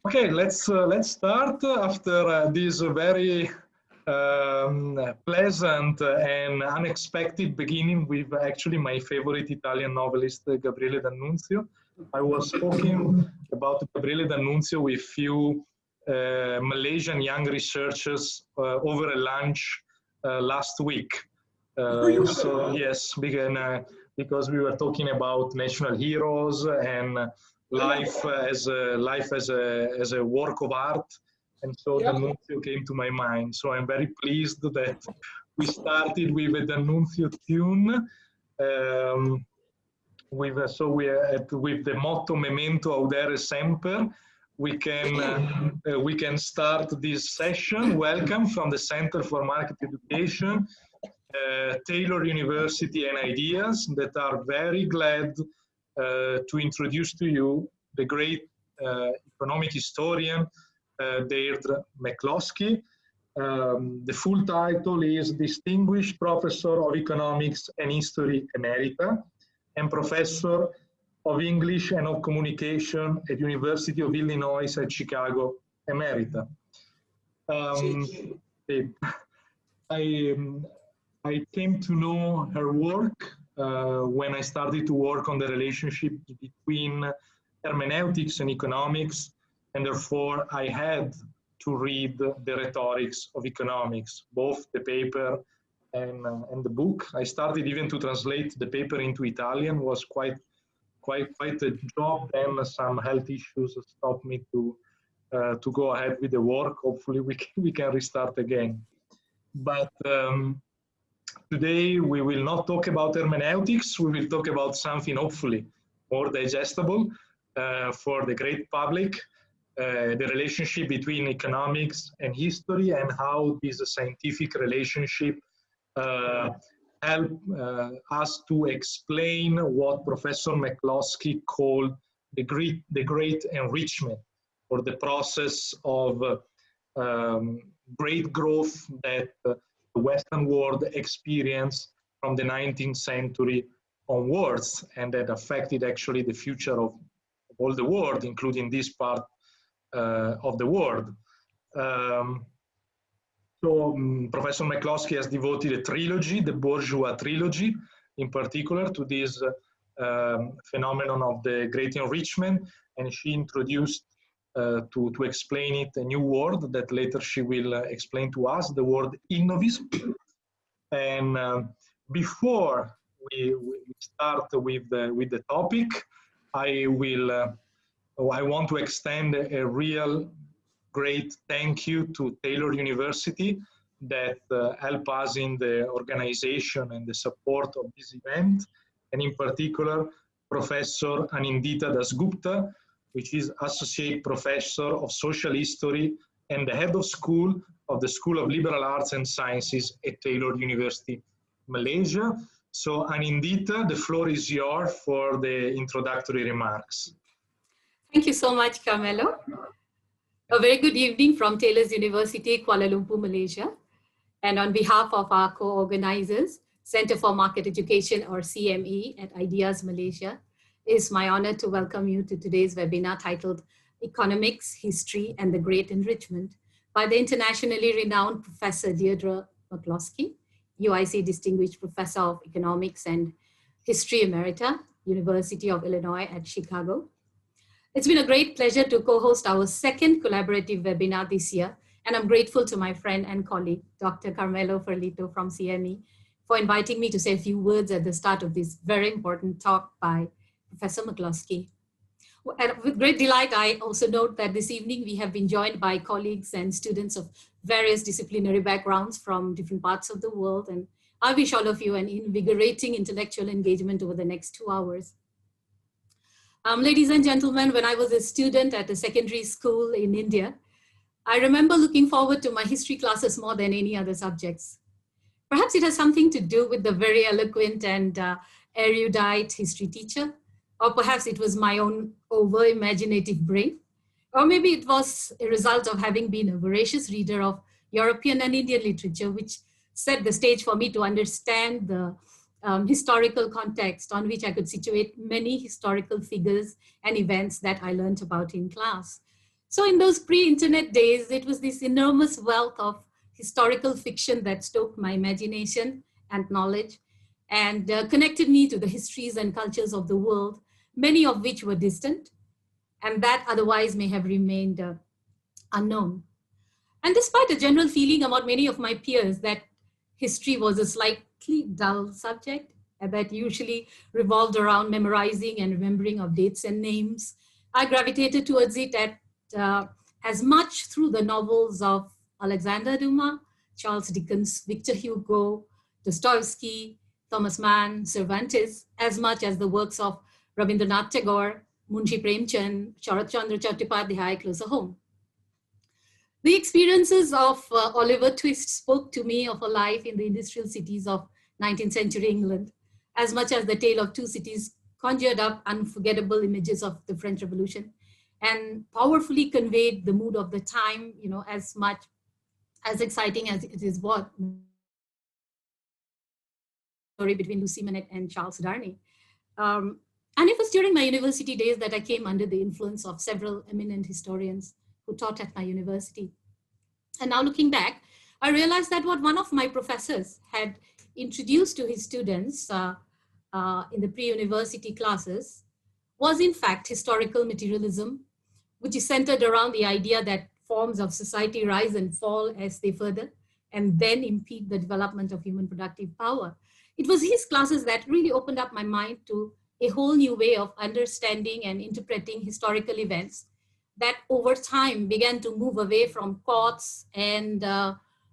Okay, let's start after this very pleasant and unexpected beginning with actually my favorite Italian novelist, Gabriele D'Annunzio. I was talking about Gabriele D'Annunzio with few Malaysian young researchers over a lunch last week. So yes, because we were talking about national heroes and life as a work of art, and so D'Annunzio came to my mind. So I'm very pleased that we started with a D'Annunzio tune. With the motto "Memento audere semper," we can start this session. Welcome from the Center for Market Education, Taylor University and Ideas, that are very glad to introduce to you the great economic historian, Deirdre McCloskey. The full title is Distinguished Professor of Economics and History Emerita and Professor of English and of Communication at University of Illinois at Chicago, Emerita. I came to know her work when I started to work on the relationship between hermeneutics and economics, and therefore I had to read the rhetorics of economics, both the paper and the book. I started even to translate the paper into Italian. Was quite a job, and some health issues stopped me to go ahead with the work. Hopefully we can restart again. But today we will not talk about hermeneutics. We will talk about something hopefully more digestible for the great public, the relationship between economics and history, and how this scientific relationship help us to explain what Professor McCloskey called the great enrichment, or the process of great growth that the Western world experienced from the 19th century onwards, and that affected actually the future of all the world, including this part of the world. Professor McCloskey has devoted a trilogy, the bourgeois trilogy, in particular, to this phenomenon of the great enrichment, and she introduced to explain it a new word that later she will explain to us, the word innovism. And before we start with the topic, I want to extend a real great thank you to Taylor University that helped us in the organization and the support of this event, and in particular Professor Anindita Dasgupta, which is Associate Professor of Social History and the Head of School of the School of Liberal Arts and Sciences at Taylor University, Malaysia. So Anindita, the floor is yours for the introductory remarks. Thank you so much, Carmelo. A very good evening from Taylor's University, Kuala Lumpur, Malaysia. And on behalf of our co-organizers, Center for Market Education, or CME, at Ideas Malaysia, it's my honor to welcome you to today's webinar titled Economics, History, and the Great Enrichment by the internationally renowned Professor Deirdre McCloskey, UIC Distinguished Professor of Economics and History Emerita, University of Illinois at Chicago. It's been a great pleasure to co-host our second collaborative webinar this year, and I'm grateful to my friend and colleague, Dr. Carmelo Ferlito from CME, for inviting me to say a few words at the start of this very important talk by Professor McCloskey. And with great delight, I also note that this evening we have been joined by colleagues and students of various disciplinary backgrounds from different parts of the world, and I wish all of you an invigorating intellectual engagement over the next 2 hours. Ladies and gentlemen, when I was a student at a secondary school in India, I remember looking forward to my history classes more than any other subjects. Perhaps it has something to do with the very eloquent and erudite history teacher, or perhaps it was my own over-imaginative brain, or maybe it was a result of having been a voracious reader of European and Indian literature, which set the stage for me to understand the historical context on which I could situate many historical figures and events that I learned about in class. So in those pre-internet days, it was this enormous wealth of historical fiction that stoked my imagination and knowledge and connected me to the histories and cultures of the world, many of which were distant and that otherwise may have remained unknown. And despite a general feeling about many of my peers that history was a slightly dull subject that usually revolved around memorizing and remembering of dates and names, I gravitated towards it as much through the novels of Alexander Dumas, Charles Dickens, Victor Hugo, Dostoevsky, Thomas Mann, Cervantes, as much as the works of Rabindranath Tagore, Munshi Premchand, Sharat Chandra Chattopadhyay closer home. The experiences of Oliver Twist spoke to me of a life in the industrial cities of 19th century England, as much as the tale of two cities conjured up unforgettable images of the French Revolution and powerfully conveyed the mood of the time, as much as exciting as it is what story between Lucy Manet and Charles Darnay. And it was during my university days that I came under the influence of several eminent historians who taught at my university. And now looking back, I realized that what one of my professors had introduced to his students in the pre-university classes was in fact historical materialism, which is centered around the idea that forms of society rise and fall as they further and then impede the development of human productive power. It was his classes that really opened up my mind to a whole new way of understanding and interpreting historical events that over time began to move away from courts and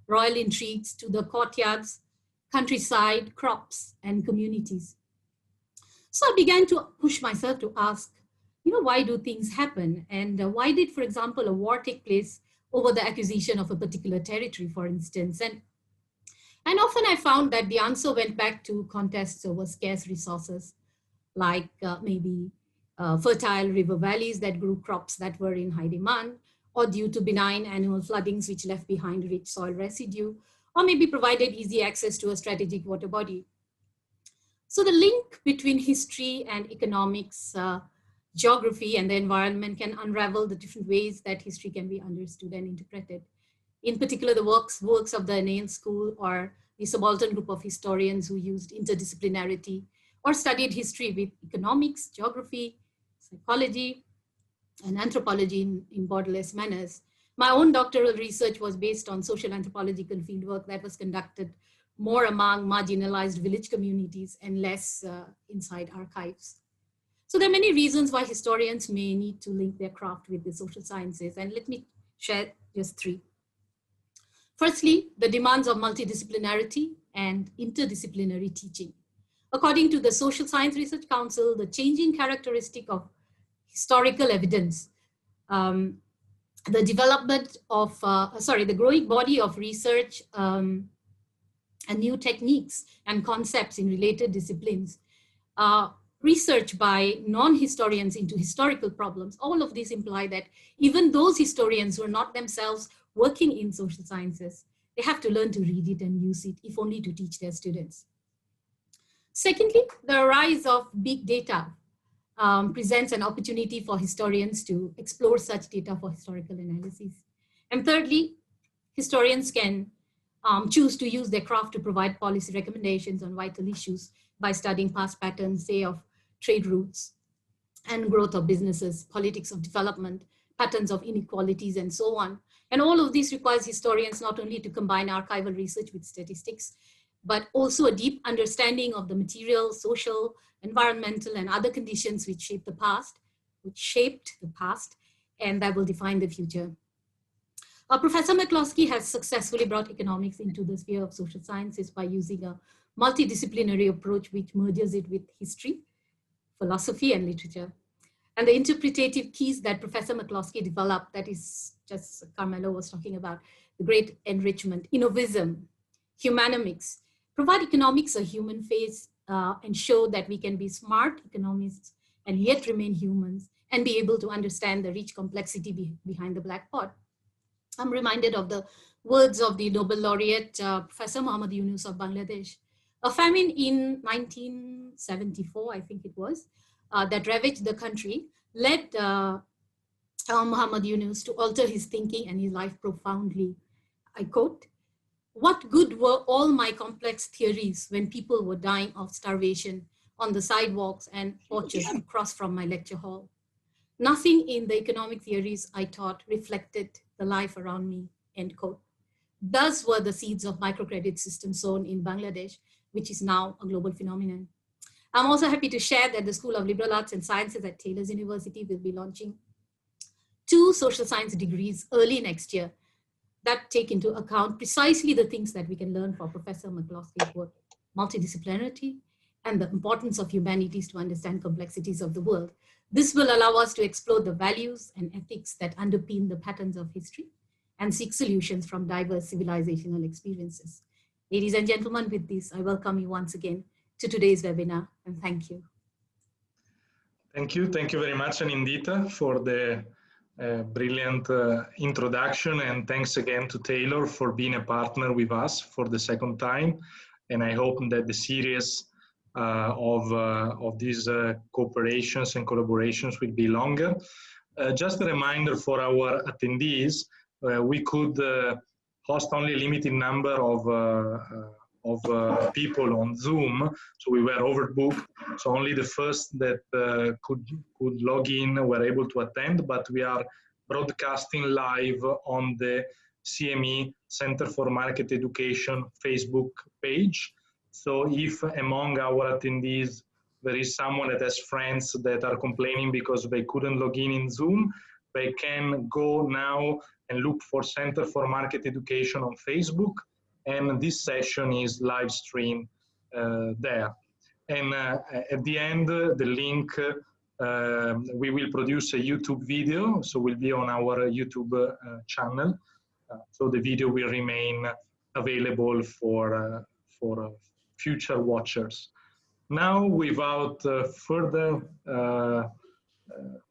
royal intrigues to the courtyards, countryside, crops, and communities. So I began to push myself to ask, why do things happen? And why did, for example, a war take place over the acquisition of a particular territory, for instance? And often I found that the answer went back to contests over scarce resources, like maybe fertile river valleys that grew crops that were in high demand, or due to benign annual floodings which left behind rich soil residue, or maybe provided easy access to a strategic water body. So the link between history and economics, geography and the environment can unravel the different ways that history can be understood and interpreted. In particular, the works of the Anand school or the subaltern group of historians who used interdisciplinarity or studied history with economics, geography, psychology, and anthropology in borderless manners. My own doctoral research was based on social anthropological fieldwork that was conducted more among marginalized village communities and less inside archives. So there are many reasons why historians may need to link their craft with the social sciences, and let me share just three. Firstly, the demands of multidisciplinarity and interdisciplinary teaching. According to the Social Science Research Council, the changing characteristic of historical evidence, the development of, the growing body of research and new techniques and concepts in related disciplines, research by non-historians into historical problems, all of these imply that even those historians who are not themselves working in social sciences, they have to learn to read it and use it, if only to teach their students. Secondly, the rise of big data presents an opportunity for historians to explore such data for historical analysis. And thirdly, historians can choose to use their craft to provide policy recommendations on vital issues by studying past patterns, say, of trade routes and growth of businesses, politics of development, patterns of inequalities, and so on. And all of this requires historians not only to combine archival research with statistics, but also a deep understanding of the material, social, environmental, and other conditions which shaped the past, and that will define the future. Professor McCloskey has successfully brought economics into the sphere of social sciences by using a multidisciplinary approach which merges it with history, philosophy, and literature. And the interpretative keys that Professor McCloskey developed, that is just Carmelo was talking about, the great enrichment, innovism, humanomics, provide economics a human face and show that we can be smart economists and yet remain humans and be able to understand the rich complexity behind the black pot. I'm reminded of the words of the Nobel laureate, Professor Muhammad Yunus of Bangladesh. A famine in 1974, I think it was, that ravaged the country led Muhammad Yunus to alter his thinking and his life profoundly. I quote, "What good were all my complex theories when people were dying of starvation on the sidewalks and porches across from my lecture hall? Nothing in the economic theories I taught reflected the life around me," end quote. Thus were the seeds of microcredit system sown in Bangladesh, which is now a global phenomenon. I'm also happy to share that the School of Liberal Arts and Sciences at Taylor's University will be launching 2 social science degrees early next year that take into account precisely the things that we can learn from Professor McCloskey's work, multidisciplinarity, and the importance of humanities to understand complexities of the world. This will allow us to explore the values and ethics that underpin the patterns of history and seek solutions from diverse civilizational experiences. Ladies and gentlemen, with this, I welcome you once again to today's webinar, and thank you. Thank you. Thank you very much, Anindita, for the brilliant introduction, and thanks again to Taylor for being a partner with us for the second time. And I hope that the series of these cooperations and collaborations will be longer. Just a reminder for our attendees, we could host only a limited number of people on Zoom, so we were overbooked. So only the first that could log in were able to attend, but we are broadcasting live on the CME Center for Market Education Facebook page. So if among our attendees there is someone that has friends that are complaining because they couldn't log in Zoom, they can go now and look for Center for Market Education on Facebook, and this session is live streamed there. And at the end, the link, we will produce a YouTube video, so will be on our YouTube channel. So the video will remain available for future watchers. Now, without further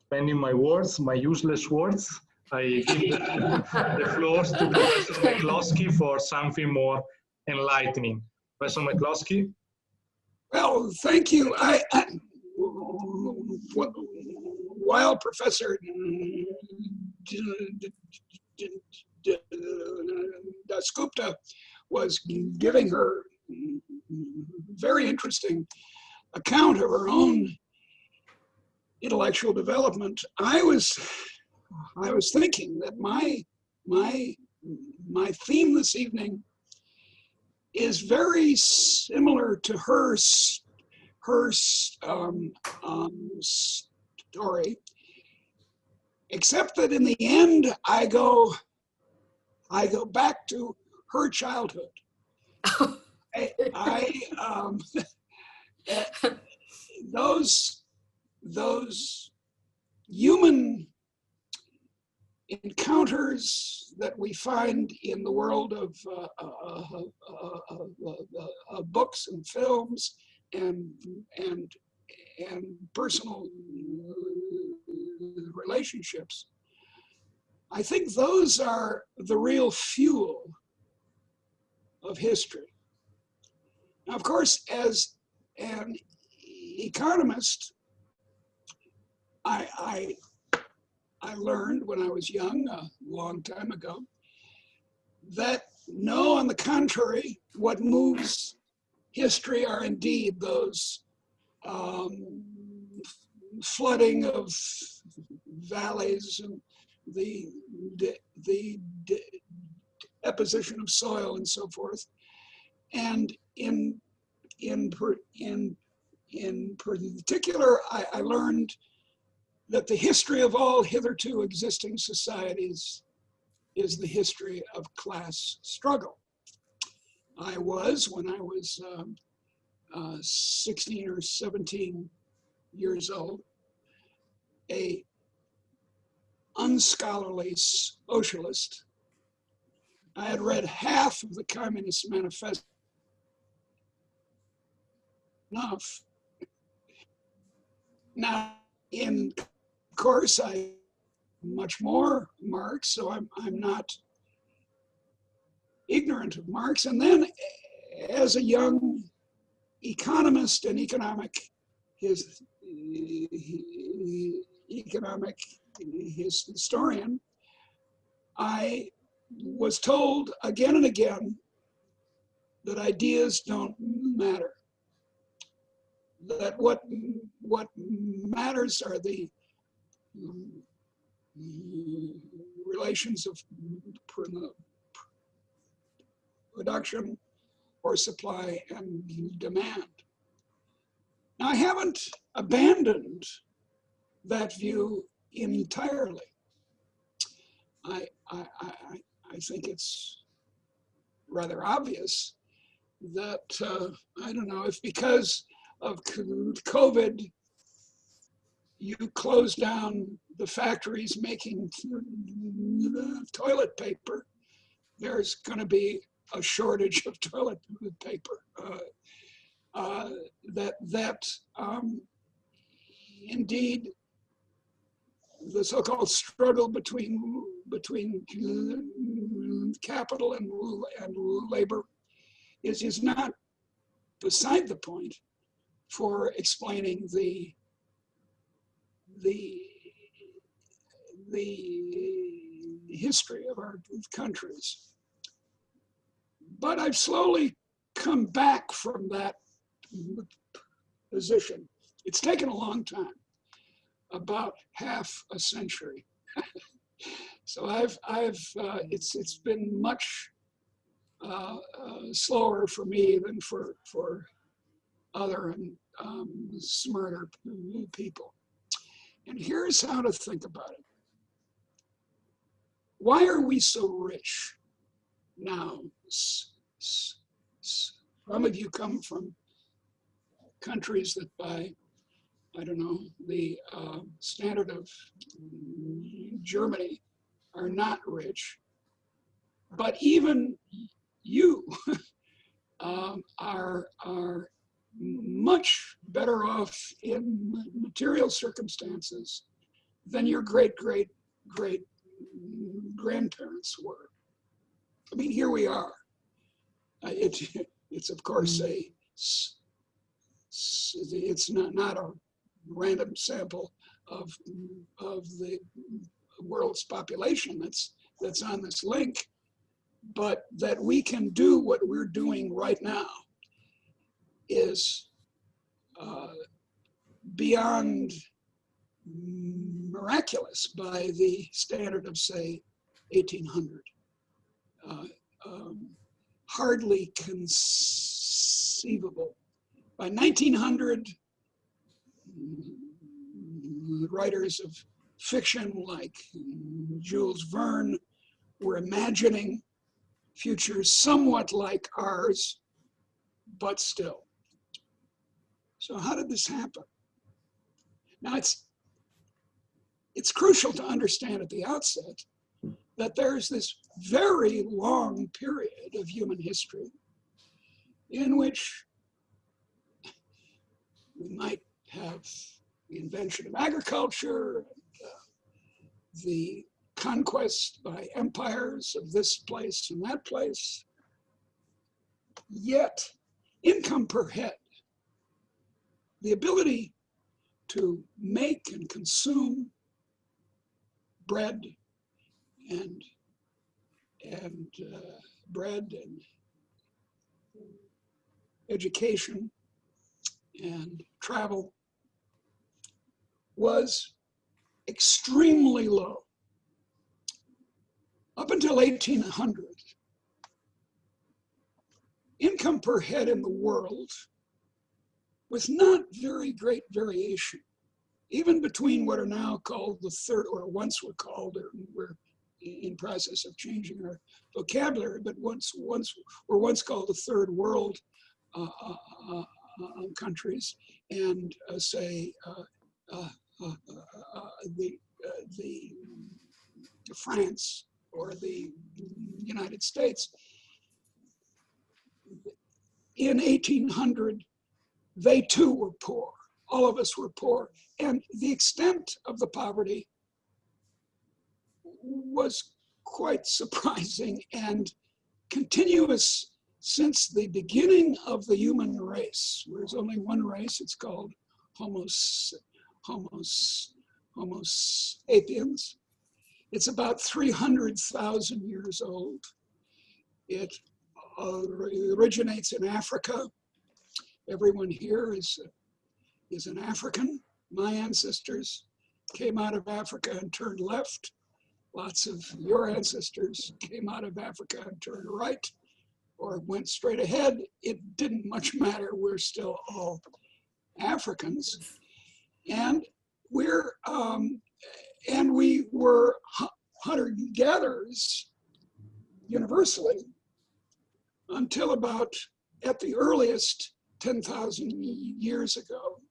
spending my words, my useless words, I give the floor to Professor McCloskey for something more enlightening. Professor McCloskey? Well, thank you. While Professor Dasgupta was giving her very interesting account of her own intellectual development, I was thinking that my theme this evening is very similar to her story, except that in the end I go back to her childhood. Those human encounters that we find in the world of books and films and personal relationships, I think those are the real fuel of history. Now, of course, as an economist, I learned when I was young, a long time ago, that no, on the contrary, what moves history are indeed those flooding of valleys and the deposition of soil and so forth. And in particular, I learned that the history of all hitherto existing societies is the history of class struggle. I was, when I was 16 or 17 years old, a unscholarly socialist. I had read half of the Communist Manifesto. Enough. Now, in course, I much more Marx, so I'm not ignorant of Marx. And then, as a young economist and economic his historian, I was told again and again that ideas don't matter. That what matters are the relations of production or supply and demand. Now, I haven't abandoned that view entirely. I think it's rather obvious that, I don't know, if because of COVID, you close down the factories making toilet paper, there's going to be a shortage of toilet paper. Indeed, the so-called struggle between capital and labor is not beside the point for explaining the history of our countries. But I've slowly come back from that position. It's taken a long time, about half a century. So it's been much slower for me than for other and smarter people. And here's how to think about it. Why are we so rich now? Some of you come from countries that by, I don't know, the standard of Germany are not rich. But even you are much better off in material circumstances than your great grandparents were. I mean, here we are. It's of course it's not a random sample of the world's population that's on this link, but that we can do what we're doing right now is beyond miraculous by the standard of, say, 1800. Hardly conceivable. By 1900, writers of fiction like Jules Verne were imagining futures somewhat like ours, but still. So how did this happen? Now it's crucial to understand at the outset that there's this very long period of human history in which we might have the invention of agriculture, and, the conquest by empires of this place and that place. Yet, income per head, the ability to make and consume bread and education and travel was extremely low. Up until 1800, income per head in the world was not very great variation, even between what are now called the third, or once were called, or we're in process of changing our vocabulary, but once called the third world countries, and say the France or the United States. In 1800, they too were poor. All of us were poor. And the extent of the poverty was quite surprising and continuous since the beginning of the human race. There's only one race, it's called Homo Homo sapiens. It's about 300,000 years old. It originates in Africa. Everyone here is an African. My ancestors came out of Africa and turned left. Lots of your ancestors came out of Africa and turned right or went straight ahead. It didn't much matter. We're still all Africans. And we were hunter-gatherers universally until about, at the earliest, 10,000 years ago.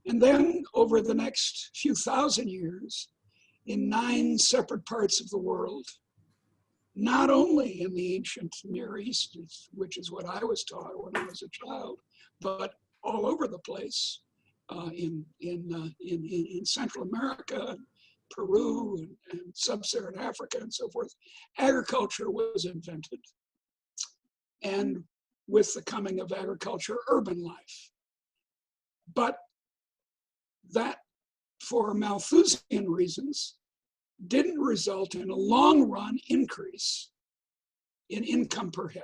And then over the next few thousand years, in 9 separate parts of the world, not only in the ancient Near East, which is what I was taught when I was a child, but all over the place, in Central America, Peru, and Sub-Saharan Africa, and so forth, agriculture was invented. And with the coming of agriculture, urban life. But that, for Malthusian reasons, didn't result in a long-run increase in income per head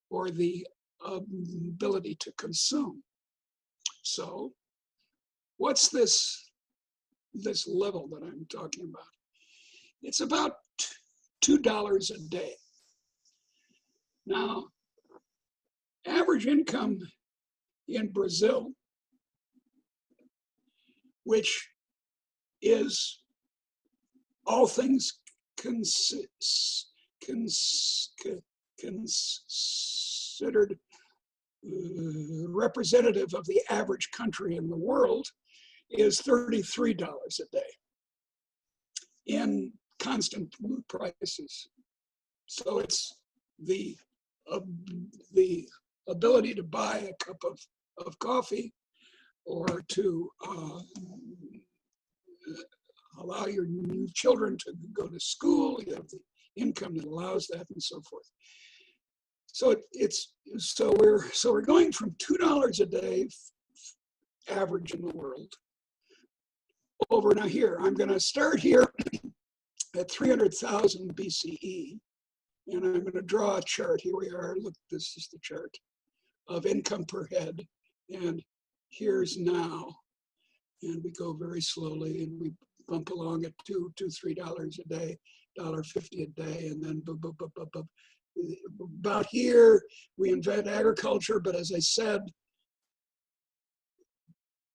or the ability to consume. So what's this level that I'm talking about? It's about $2 a day. Now, average income in Brazil, which is all things considered representative of the average country in the world, is $33 a day in constant prices. So it's the ability to buy a cup of coffee or to allow your new children to go to school. You have the income that allows that, and so forth. So we're going from $2 a day average in the world over. Now here, I'm going to start here at 300,000 BCE, and I'm going to draw a chart. Here we are. Look, this is the chart of income per head, and here's now. And we go very slowly, and we bump along at $2, $3 a day, $1.50 a day, and then about here we invent agriculture. But as I said,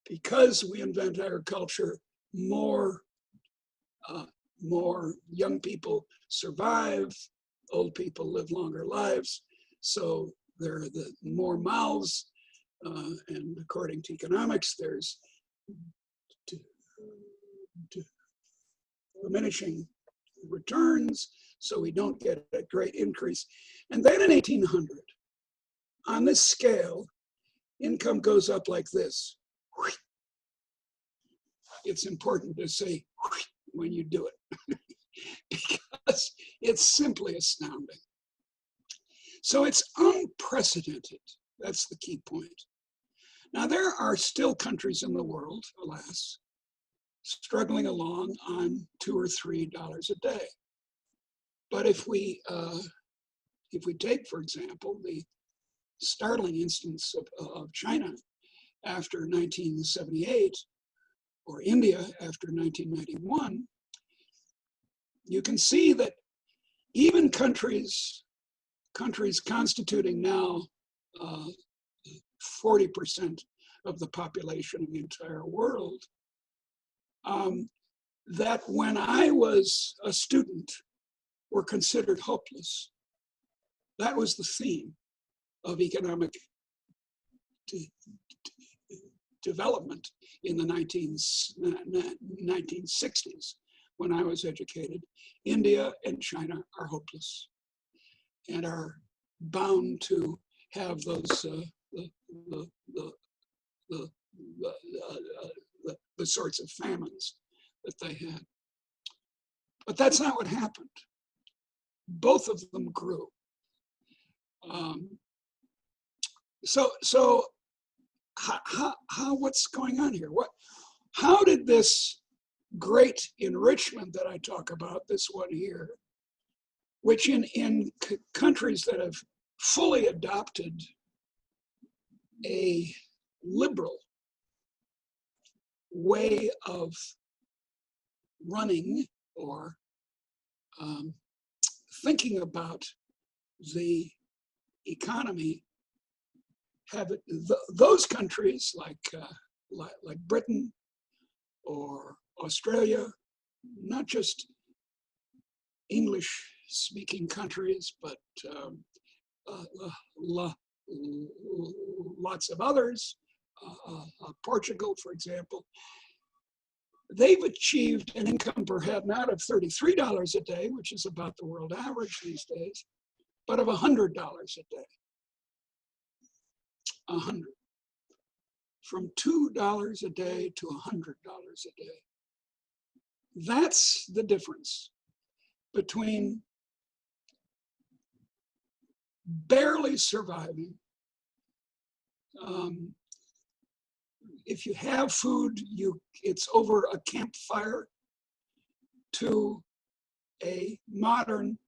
because we invent agriculture, more young people survive, old people live longer lives, so there are the more mouths, and according to economics, there's diminishing returns, so we don't get a great increase. And then in 1800, on this scale, income goes up like this. It's important to say when you do it, because it's simply astounding. So it's unprecedented. That's the key point. Now, there are still countries in the world, alas, struggling along on $2 or $3 a day. But if we take, for example, the startling instance of China after 1978, or India after 1991, you can see that even countries constituting now 40% of the population of the entire world, that when I was a student were considered hopeless. That was the theme of economic development in the 1960s when I was educated. India and China are hopeless and are bound to have those the sorts of famines that they had. But that's not what happened. Both of them grew. So what's going on here? how did this great enrichment that I talk about, this one here, which in countries that have fully adopted a liberal way of running or thinking about the economy, have it, those countries like Britain or Australia, not just English-speaking countries, but lots of others, Portugal, for example, they've achieved an income per head not of $33 a day, which is about the world average these days, but of $100 a day. 100. From $2 a day to $100 a day. That's the difference between barely surviving. If you have food, it's over a campfire, to a modern,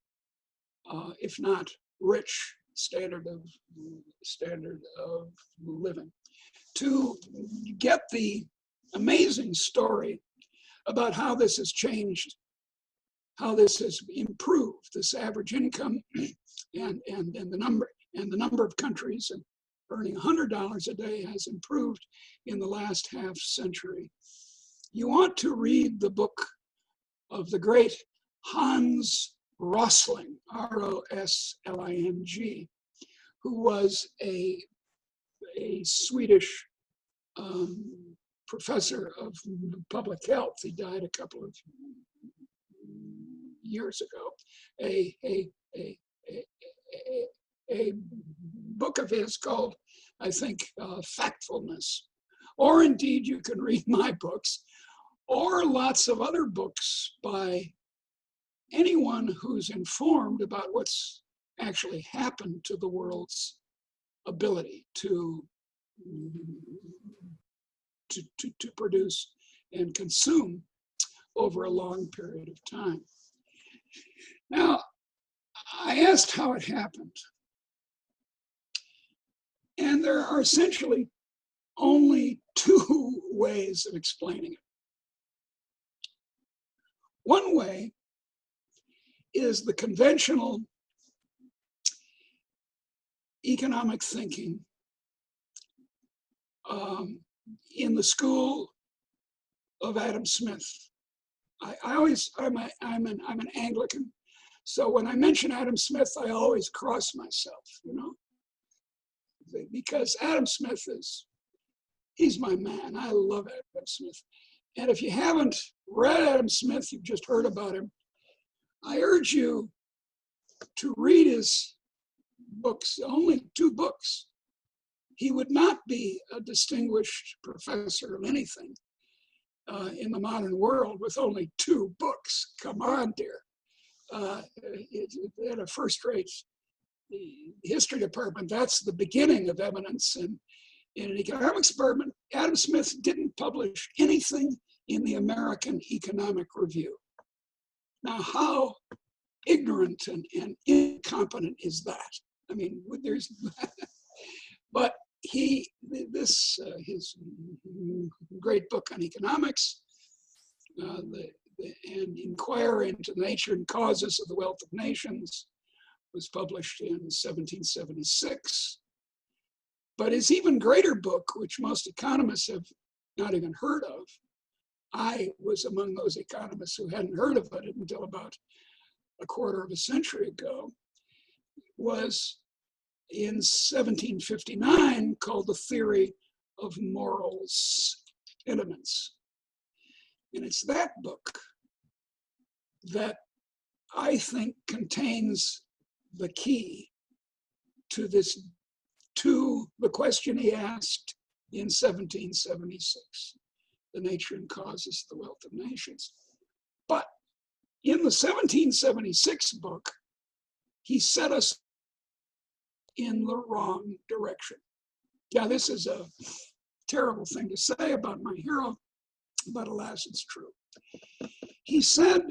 if not rich, standard of living. To get the amazing story about how this has changed, how this has improved, this average income, and the number of countries and earning $100 a day has improved in the last half century. You want to read the book of the great Hans Rosling, R-O-S-L-I-N-G, who was a Swedish professor of public health. He died a couple of years ago. A book of his called, I think, Factfulness. Or indeed, you can read my books, or lots of other books by anyone who's informed about what's actually happened to the world's ability to produce and consume over a long period of time. Now, I asked how it happened. And there are essentially only two ways of explaining it. One way is the conventional economic thinking in the school of Adam Smith. I'm an Anglican, so when I mention Adam Smith, I always cross myself, you know, because Adam Smith he's my man. I love Adam Smith. And if you haven't read Adam Smith, you've just heard about him, I urge you to read his books, only 2 books. He would not be a distinguished professor of anything in the modern world with only 2 books. Come on, dear. At a first-rate history department, that's the beginning of eminence in an economics department. Adam Smith didn't publish anything in the American Economic Review. Now, how ignorant and incompetent is that? I mean, there's, but his great book on economics, and Inquire into the Nature and Causes of the Wealth of Nations, was published in 1776. But his even greater book, which most economists have not even heard of, I was among those economists who hadn't heard of it until about a quarter of a century ago, was in 1759 called The Theory of Moral Sentiments. And it's that book that I think contains the key to the question he asked in 1776, the nature and causes of the wealth of nations. But in the 1776 book, he set us in the wrong direction. Yeah, this is a terrible thing to say about my hero, but alas, it's true. He said,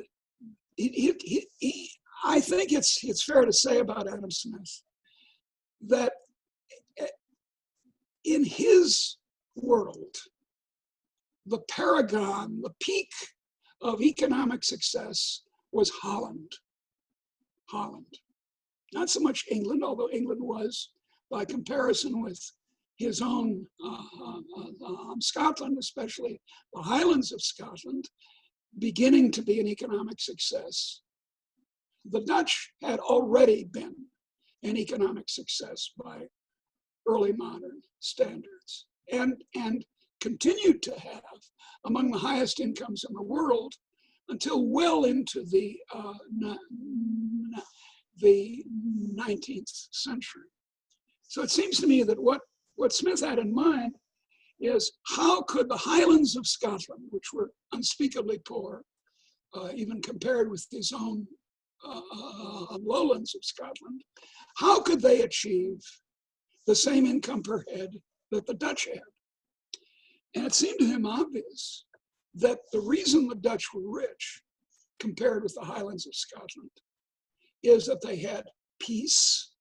I think it's fair to say about Adam Smith that in his world, the paragon, the peak of economic success was Holland. Holland. Not so much England, although England was, by comparison with his own Scotland, especially the Highlands of Scotland, beginning to be an economic success. The Dutch had already been an economic success by early modern standards and continued to have among the highest incomes in the world until well into the 19th century. So it seems to me that what Smith had in mind is how could the Highlands of Scotland, which were unspeakably poor, even compared with his own lowlands of Scotland, how could they achieve the same income per head that the Dutch had? And it seemed to him obvious that the reason the Dutch were rich compared with the Highlands of Scotland is that they had peace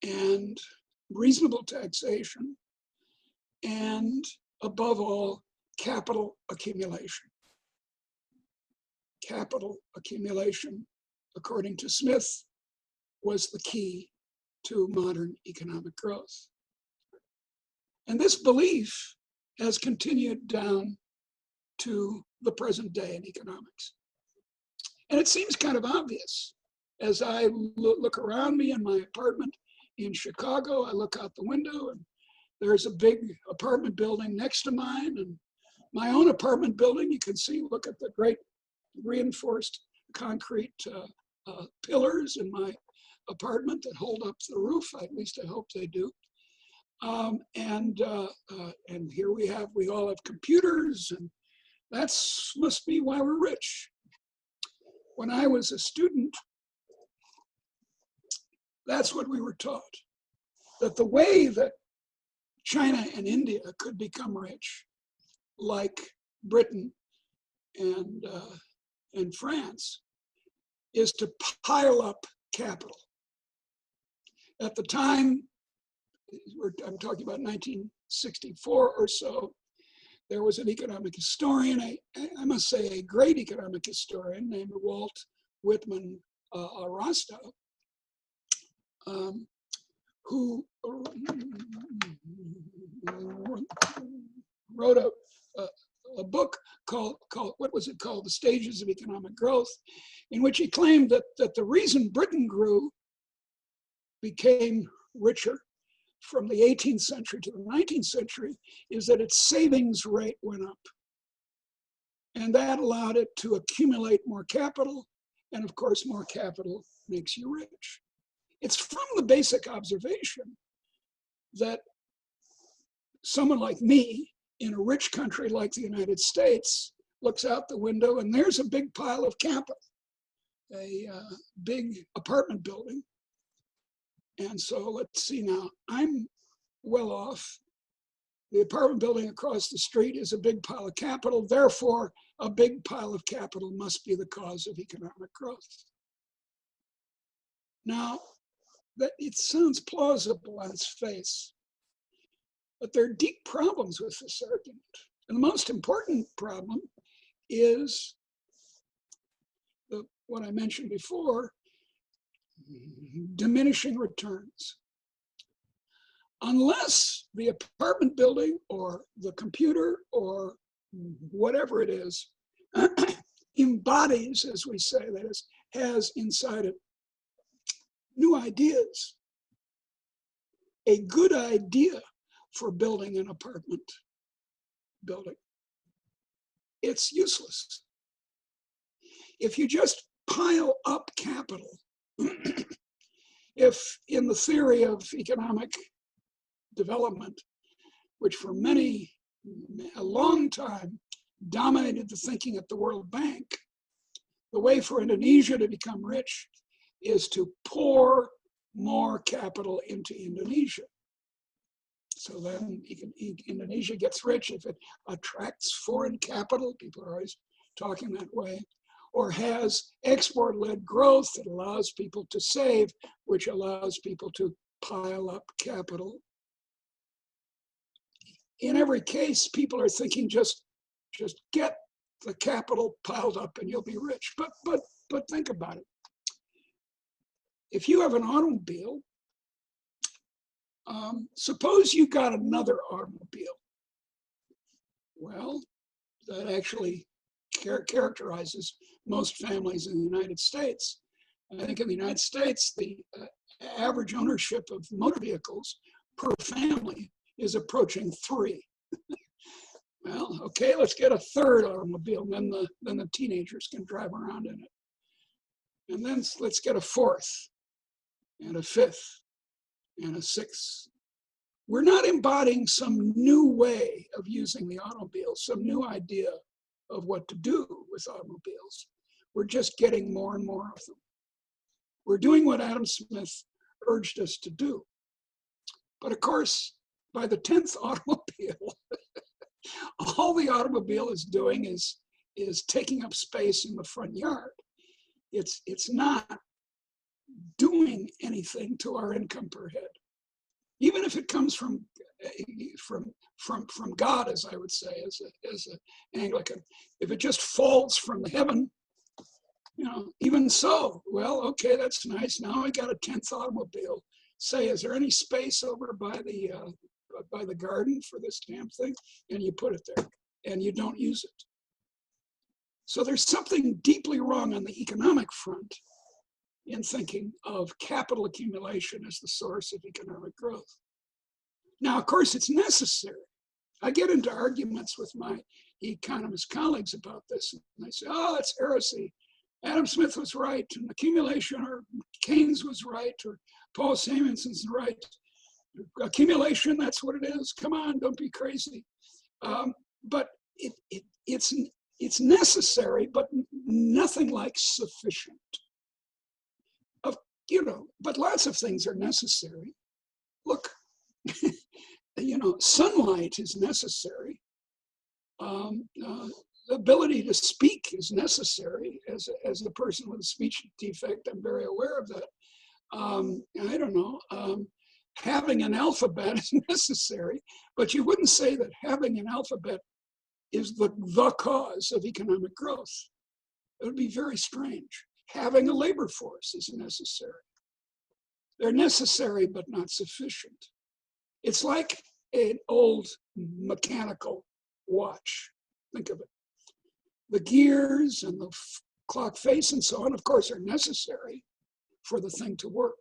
and reasonable taxation and, above all, capital accumulation. Capital accumulation, according to Smith, was the key to modern economic growth. And this belief has continued down to the present day in economics. And it seems kind of obvious. As I look around me in my apartment in Chicago, I look out the window and there's a big apartment building next to mine, and my own apartment building, you can see, look at the great reinforced concrete pillars in my apartment that hold up the roof. At least I hope they do. And here we all have computers, and that must be why we're rich. When I was a student, that's what we were taught, that the way that China and India could become rich, like Britain and France, is to pile up capital. At the time, I'm talking about 1964 or so, there was an economic historian, I must say a great economic historian named Walt Whitman Rostow, who wrote a book called, what was it called? The Stages of Economic Growth, in which he claimed that the reason Britain became richer from the 18th century to the 19th century is that its savings rate went up. And that allowed it to accumulate more capital. And of course, more capital makes you rich. It's from the basic observation that someone like me in a rich country like the United States looks out the window and there's a big pile of capital, a big apartment building. And so let's see now, I'm well off. The apartment building across the street is a big pile of capital. Therefore, a big pile of capital must be the cause of economic growth. Now, that it sounds plausible on its face, but there are deep problems with this argument. And the most important problem is what I mentioned before, diminishing returns. Unless the apartment building or the computer or whatever it is embodies, as we say, that is, has inside it new ideas, a good idea for building an apartment building, it's useless. If you just pile up capital, if in the theory of economic development, which for a long time dominated the thinking at the World Bank, the way for Indonesia to become rich is to pour more capital into Indonesia. So then Indonesia gets rich if it attracts foreign capital. People are always talking that way. Or has export-led growth that allows people to save, which allows people to pile up capital. In every case, people are thinking just get the capital piled up and you'll be rich. But think about it. If you have an automobile, suppose you got another automobile. Well, that actually characterizes most families in the United States. I think in the United States, the average ownership of motor vehicles per family is approaching 3. Well, okay, let's get a third automobile, and then the teenagers can drive around in it. And then let's get a 4th, and a 5th, and a 6th. We're not embodying some new way of using the automobile, some new idea of what to do with automobiles. We're just getting more and more of them. We're doing what Adam Smith urged us to do. But of course, by the 10th automobile, all the automobile is doing is taking up space in the front yard. It's not doing anything to our income per head. Even if it comes from God, as I would say, as an Anglican, if it just falls from heaven, even so, well, okay, that's nice. Now I got a 10th automobile. Say, is there any space over by the garden for this damn thing? And you put it there, and you don't use it. So there's something deeply wrong on the economic front in thinking of capital accumulation as the source of economic growth. Now, of course, it's necessary. I get into arguments with my economist colleagues about this, and they say, oh, that's heresy. Adam Smith was right, and accumulation, or Keynes was right, or Paul Samenson's right. Accumulation, that's what it is. Come on, don't be crazy. But it's necessary, but nothing like sufficient. But lots of things are necessary. Look, sunlight is necessary. The ability to speak is necessary. As a person with a speech defect, I'm very aware of that. I don't know. Having an alphabet is necessary, but you wouldn't say that having an alphabet is the cause of economic growth. It would be very strange. Having a labor force is necessary. They're necessary, but not sufficient. It's like an old mechanical watch. Think of it. The gears and the clock face and so on, of course, are necessary for the thing to work.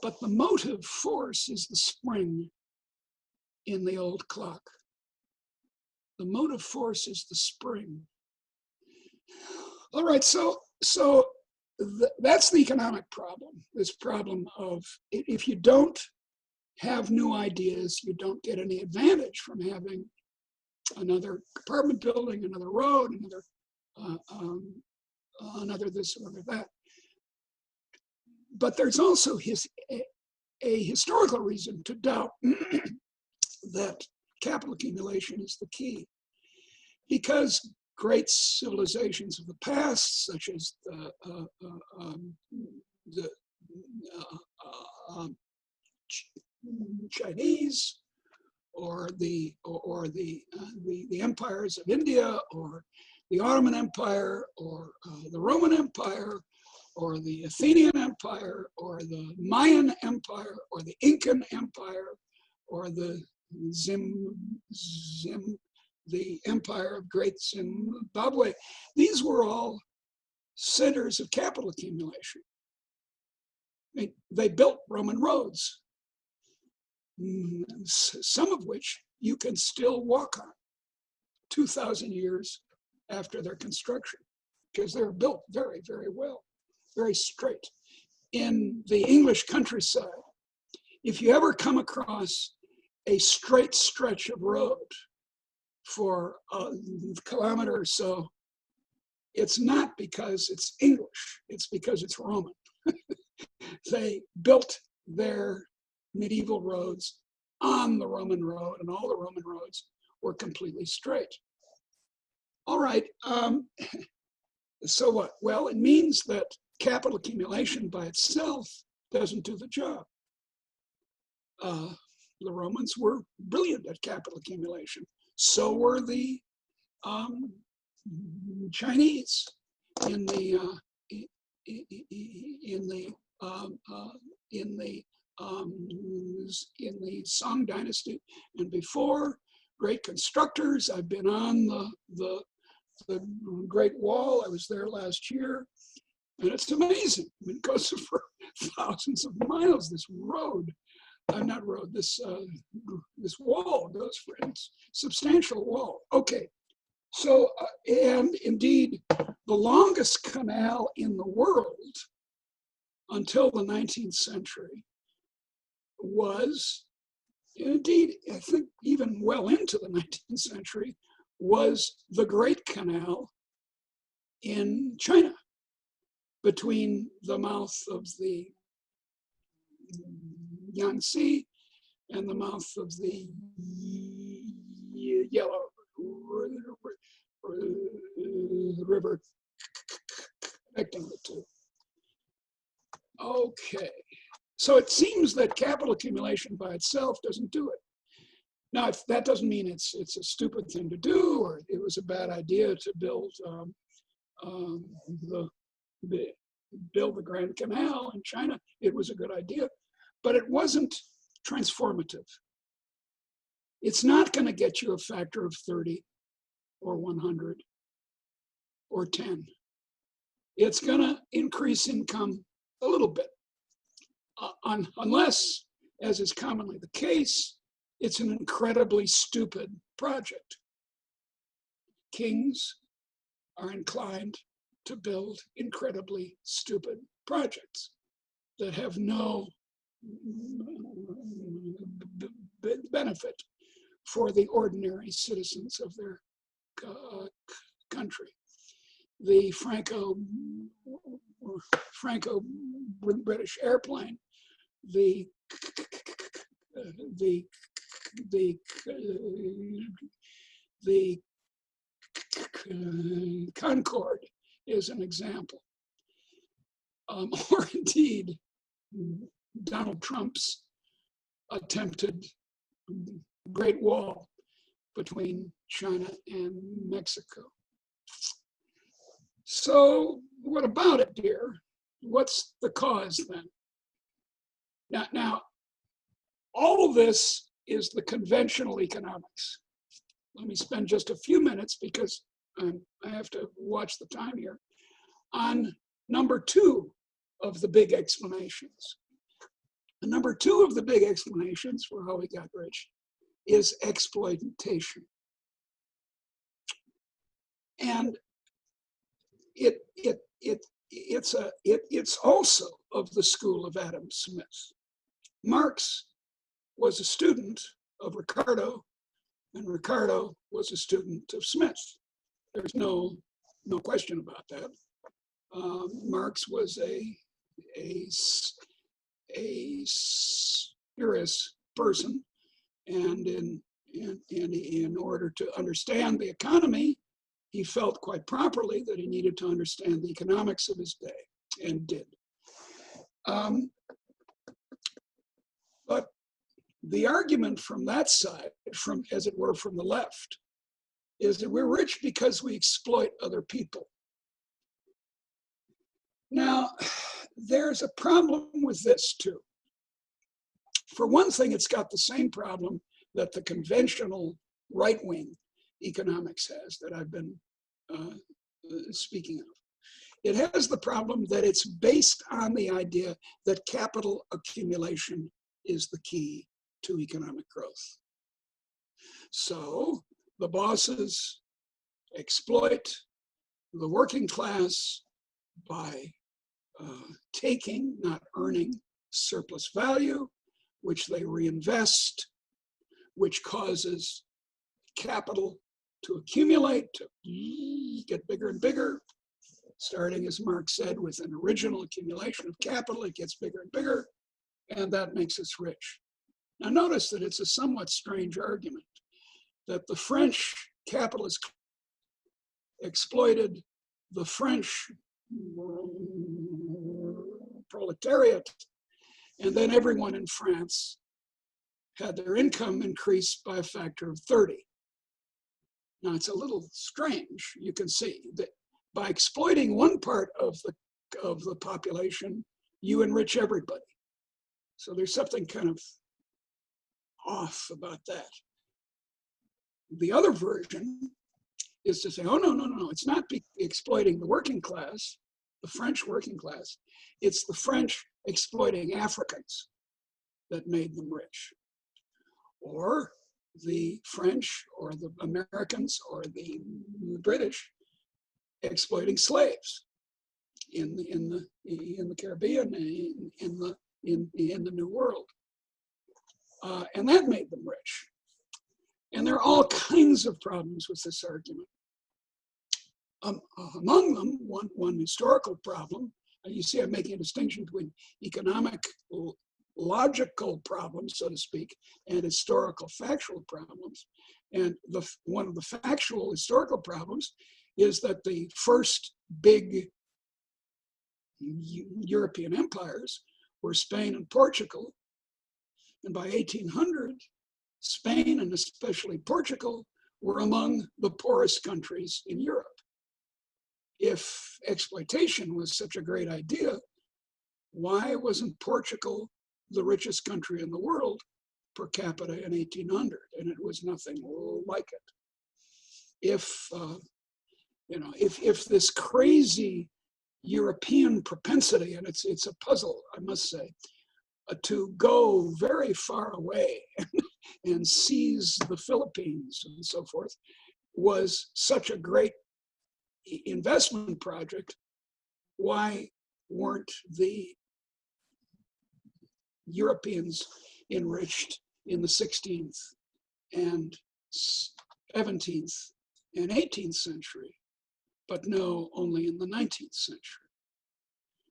But the motive force is the spring in the old clock. The motive force is the spring. All right, so that's the economic problem. This problem of if you don't have new ideas, you don't get any advantage from having another apartment building, another road, another this, another that. But there's also a historical reason to doubt that capital accumulation is the key. Because great civilizations of the past, such as the Chinese, or the empires of India, or the Ottoman Empire, or the Roman Empire, or the Athenian Empire, or the Mayan Empire, or the Incan Empire, or the the Empire of Great Zimbabwe. These were all centers of capital accumulation. They built Roman roads, some of which you can still walk on 2,000 years after their construction, because they were built very, very well, very straight. In the English countryside, if you ever come across a straight stretch of road for a kilometer or so, it's not because it's English, it's because it's Roman. They built their medieval roads on the Roman road, and all the Roman roads were completely straight. All right, so what? Well, it means that capital accumulation by itself doesn't do the job. The Romans were brilliant at capital accumulation. So were the Chinese in the Song Dynasty and before. Great constructors. I've been on the Great Wall. I was there last year, and it's amazing. I mean, it goes for thousands of miles. This road. Not road, this wall goes for it. It's a substantial wall. Okay, so, and indeed, the longest canal in the world until the 19th century was, indeed, I think even well into the 19th century, was the Great Canal in China, between the mouth of the Yangtze and the mouth of the Yellow River connecting the two. Okay, so it seems that capital accumulation by itself doesn't do it. Now, if that doesn't mean it's a stupid thing to do, or it was a bad idea to build the Grand Canal in China. It was a good idea, but it wasn't transformative. It's not going to get you a factor of 30 or 100 or 10. It's going to increase income a little bit, unless, as is commonly the case, it's an incredibly stupid project. Kings are inclined to build incredibly stupid projects that have no benefit for the ordinary citizens of their country. The Franco-British airplane, the Concorde is an example. Or indeed, Donald Trump's attempted Great Wall between China and Mexico. So what about it, dear? What's the cause then? Now, all of this is the conventional economics. Let me spend just a few minutes, because I have to watch the time here, on number two of the big explanations. And number two of the big explanations for how we got rich is exploitation. And it's also of the school of Adam Smith. Marx was a student of Ricardo, and Ricardo was a student of Smith. There's no question about that. Marx was a serious person, and in order to understand the economy, he felt quite properly that he needed to understand the economics of his day, and did. But the argument from that side, as it were, from the left, is that we're rich because we exploit other people. Now, there's a problem with this too. For one thing, it's got the same problem that the conventional right-wing economics has, that I've been speaking of. It has the problem that it's based on the idea that capital accumulation is the key to economic growth. So the bosses exploit the working class by taking, not earning, surplus value, which they reinvest, which causes capital to accumulate, to get bigger and bigger. Starting, as Marx said, with an original accumulation of capital, it gets bigger and bigger, and that makes us rich. Now notice that it's a somewhat strange argument that the French capitalists exploited the French proletariat, and then everyone in France had their income increased by a factor of 30. Now it's a little strange. You can see that by exploiting one part of the population, you enrich everybody. So there's something kind of off about that. The other version is to say, oh, no, it's not exploiting the working class, the French working class. It's the French exploiting Africans that made them rich. Or the French or the Americans or the British exploiting slaves in the Caribbean, in the New World. And that made them rich. And there are all kinds of problems with this argument. Among them, one historical problem, you see I'm making a distinction between economic, logical problems, so to speak, and historical, factual problems. And one of the factual, historical problems is that the first big European empires were Spain and Portugal. And by 1800, Spain, and especially Portugal, were among the poorest countries in Europe. If exploitation was such a great idea, why wasn't Portugal the richest country in the world per capita in 1800? And it was nothing like it. If this crazy European propensity, and it's a puzzle, I must say, to go very far away and seize the Philippines and so forth, was such a great investment project, why weren't the Europeans enriched in the 16th and 17th and 18th century, but no, only in the 19th century?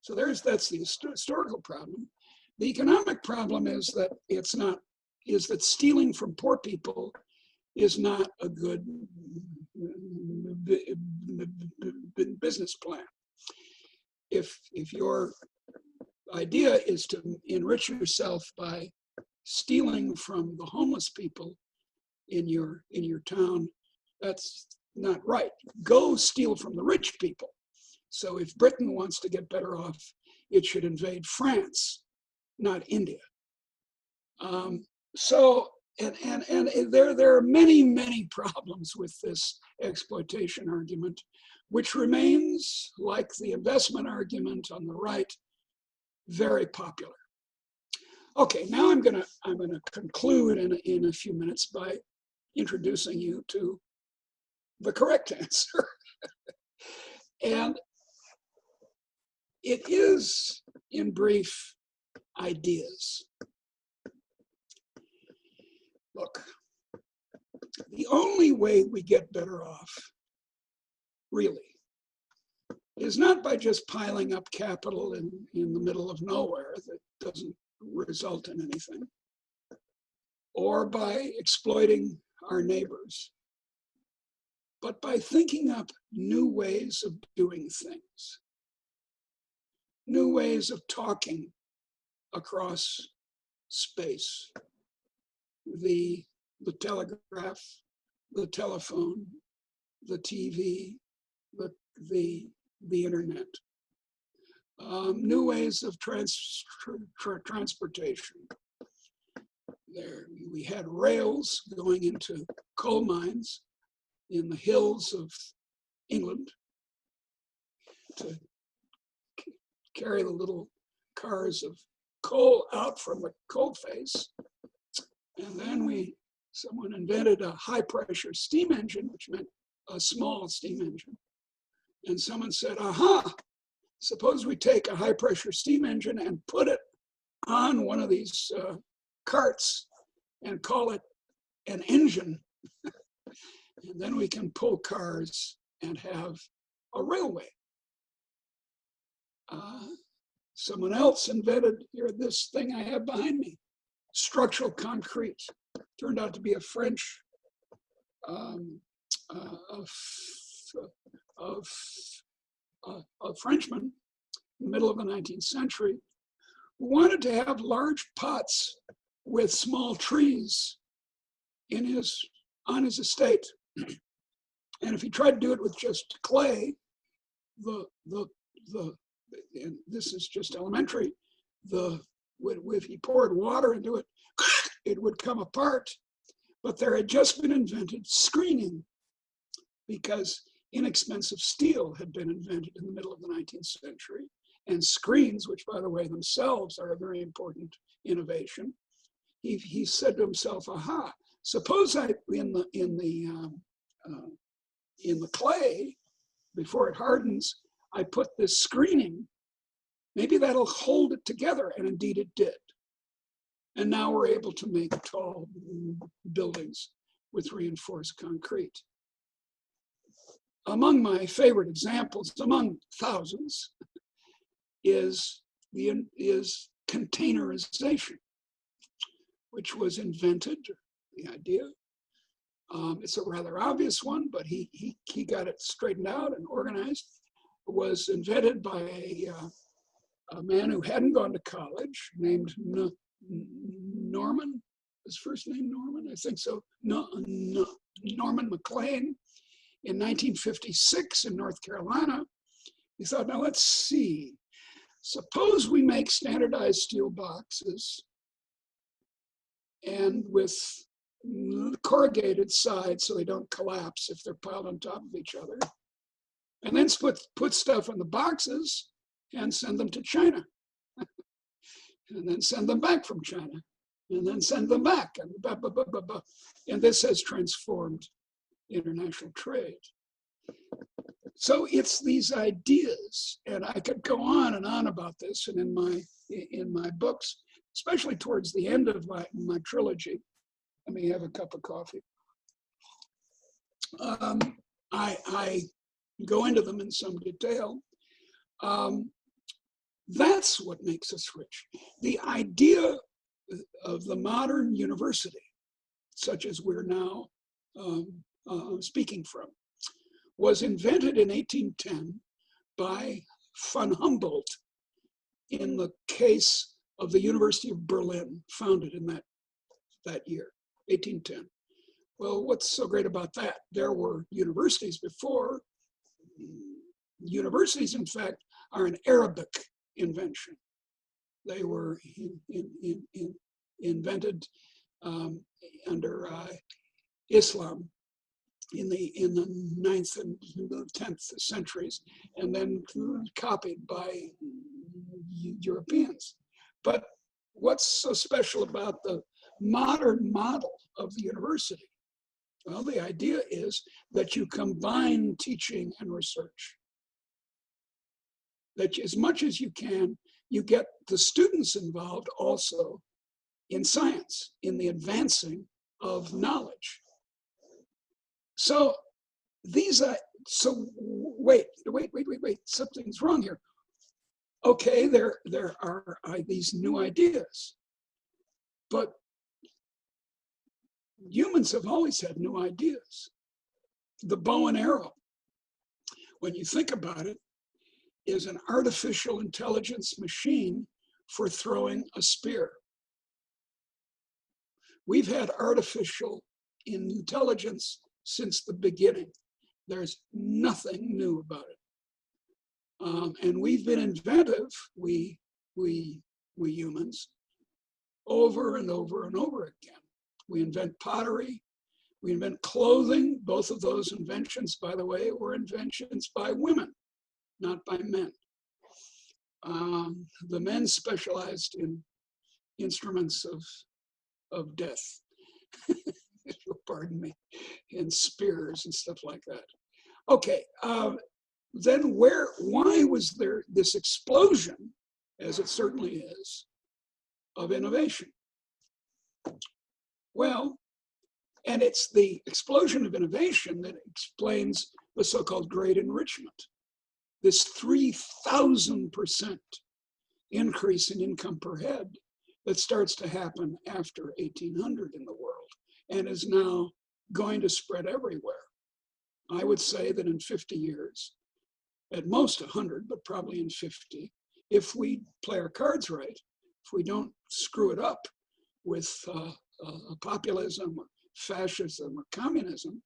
So that's the historical problem. The economic problem is that stealing from poor people is not a good business plan. If your idea is to enrich yourself by stealing from the homeless people in your town, that's not right. Go steal from the rich people. So if Britain wants to get better off, it should invade France, not India. There are many problems with this exploitation argument, which remains, like the investment argument on the right, very popular. Okay, now I'm gonna conclude in a few minutes by introducing you to the correct answer. And it is, in brief, ideas. Look, the only way we get better off, really, is not by just piling up capital in the middle of nowhere that doesn't result in anything, or by exploiting our neighbors, but by thinking up new ways of doing things, new ways of talking across space. The telegraph, the telephone, the TV, the internet. New ways of transportation. There, we had rails going into coal mines in the hills of England to carry the little cars of coal out from the coal face. And then someone invented a high pressure steam engine, which meant a small steam engine. And someone said, aha, suppose we take a high pressure steam engine and put it on one of these carts and call it an engine. And then we can pull cars and have a railway. Someone else invented this thing I have behind me, structural concrete. Turned out to be a French a Frenchman in the middle of the 19th century who wanted to have large pots with small trees on his estate. And if he tried to do it with just clay, and this is just elementary, if he poured water into it, it would come apart. But there had just been invented screening because inexpensive steel had been invented in the middle of the 19th century. And screens, which by the way themselves are a very important innovation, he said to himself, aha, suppose in the clay, before it hardens, I put this screening, maybe that'll hold it together, and indeed it did. And now we're able to make tall buildings with reinforced concrete. Among my favorite examples, among thousands, is containerization, which was invented, the idea. It's a rather obvious one, but he got it straightened out and organized. It was invented by a man who hadn't gone to college, named Norman. His first name Norman, I think so. Norman McLean. In 1956 in North Carolina, he thought, now let's see. Suppose we make standardized steel boxes and with corrugated sides so they don't collapse if they're piled on top of each other, and then put stuff in the boxes and send them to China, and then send them back from China, and then send them back, and this has transformed international trade. So it's these ideas, and I could go on and on about this, and in my books, especially towards the end of my trilogy. Let me have a cup of coffee. I go into them in some detail. That's what makes us rich. The idea of the modern university, such as we're now speaking from, was invented in 1810 by von Humboldt in the case of the University of Berlin, founded in that year, 1810. Well, what's so great about that? There were universities before. Universities, in fact, are an Arabic invention. They were invented under Islam in the 9th and 10th centuries, and then copied by Europeans. But what's so special about the modern model of the university? Well, the idea is that you combine teaching and research. That as much as you can, you get the students involved also in science, in the advancing of knowledge. So these are, wait, something's wrong here. Okay, there are these new ideas, but humans have always had new ideas. The bow and arrow, when you think about it, is an artificial intelligence machine for throwing a spear. We've had artificial intelligence since the beginning. There's nothing new about it. And we've been inventive, we humans, over and over and over again. We invent pottery, we invent clothing. Both of those inventions, by the way, were inventions by women, not by men. The men specialized in instruments of death, pardon me, and spears and stuff like that. Okay, then why was there this explosion, as it certainly is, of innovation? Well, and it's the explosion of innovation that explains the so-called Great Enrichment. This 3,000% increase in income per head that starts to happen after 1800 in the world and is now going to spread everywhere. I would say that in 50 years, at most 100, but probably in 50, if we play our cards right, if we don't screw it up with populism or fascism or communism,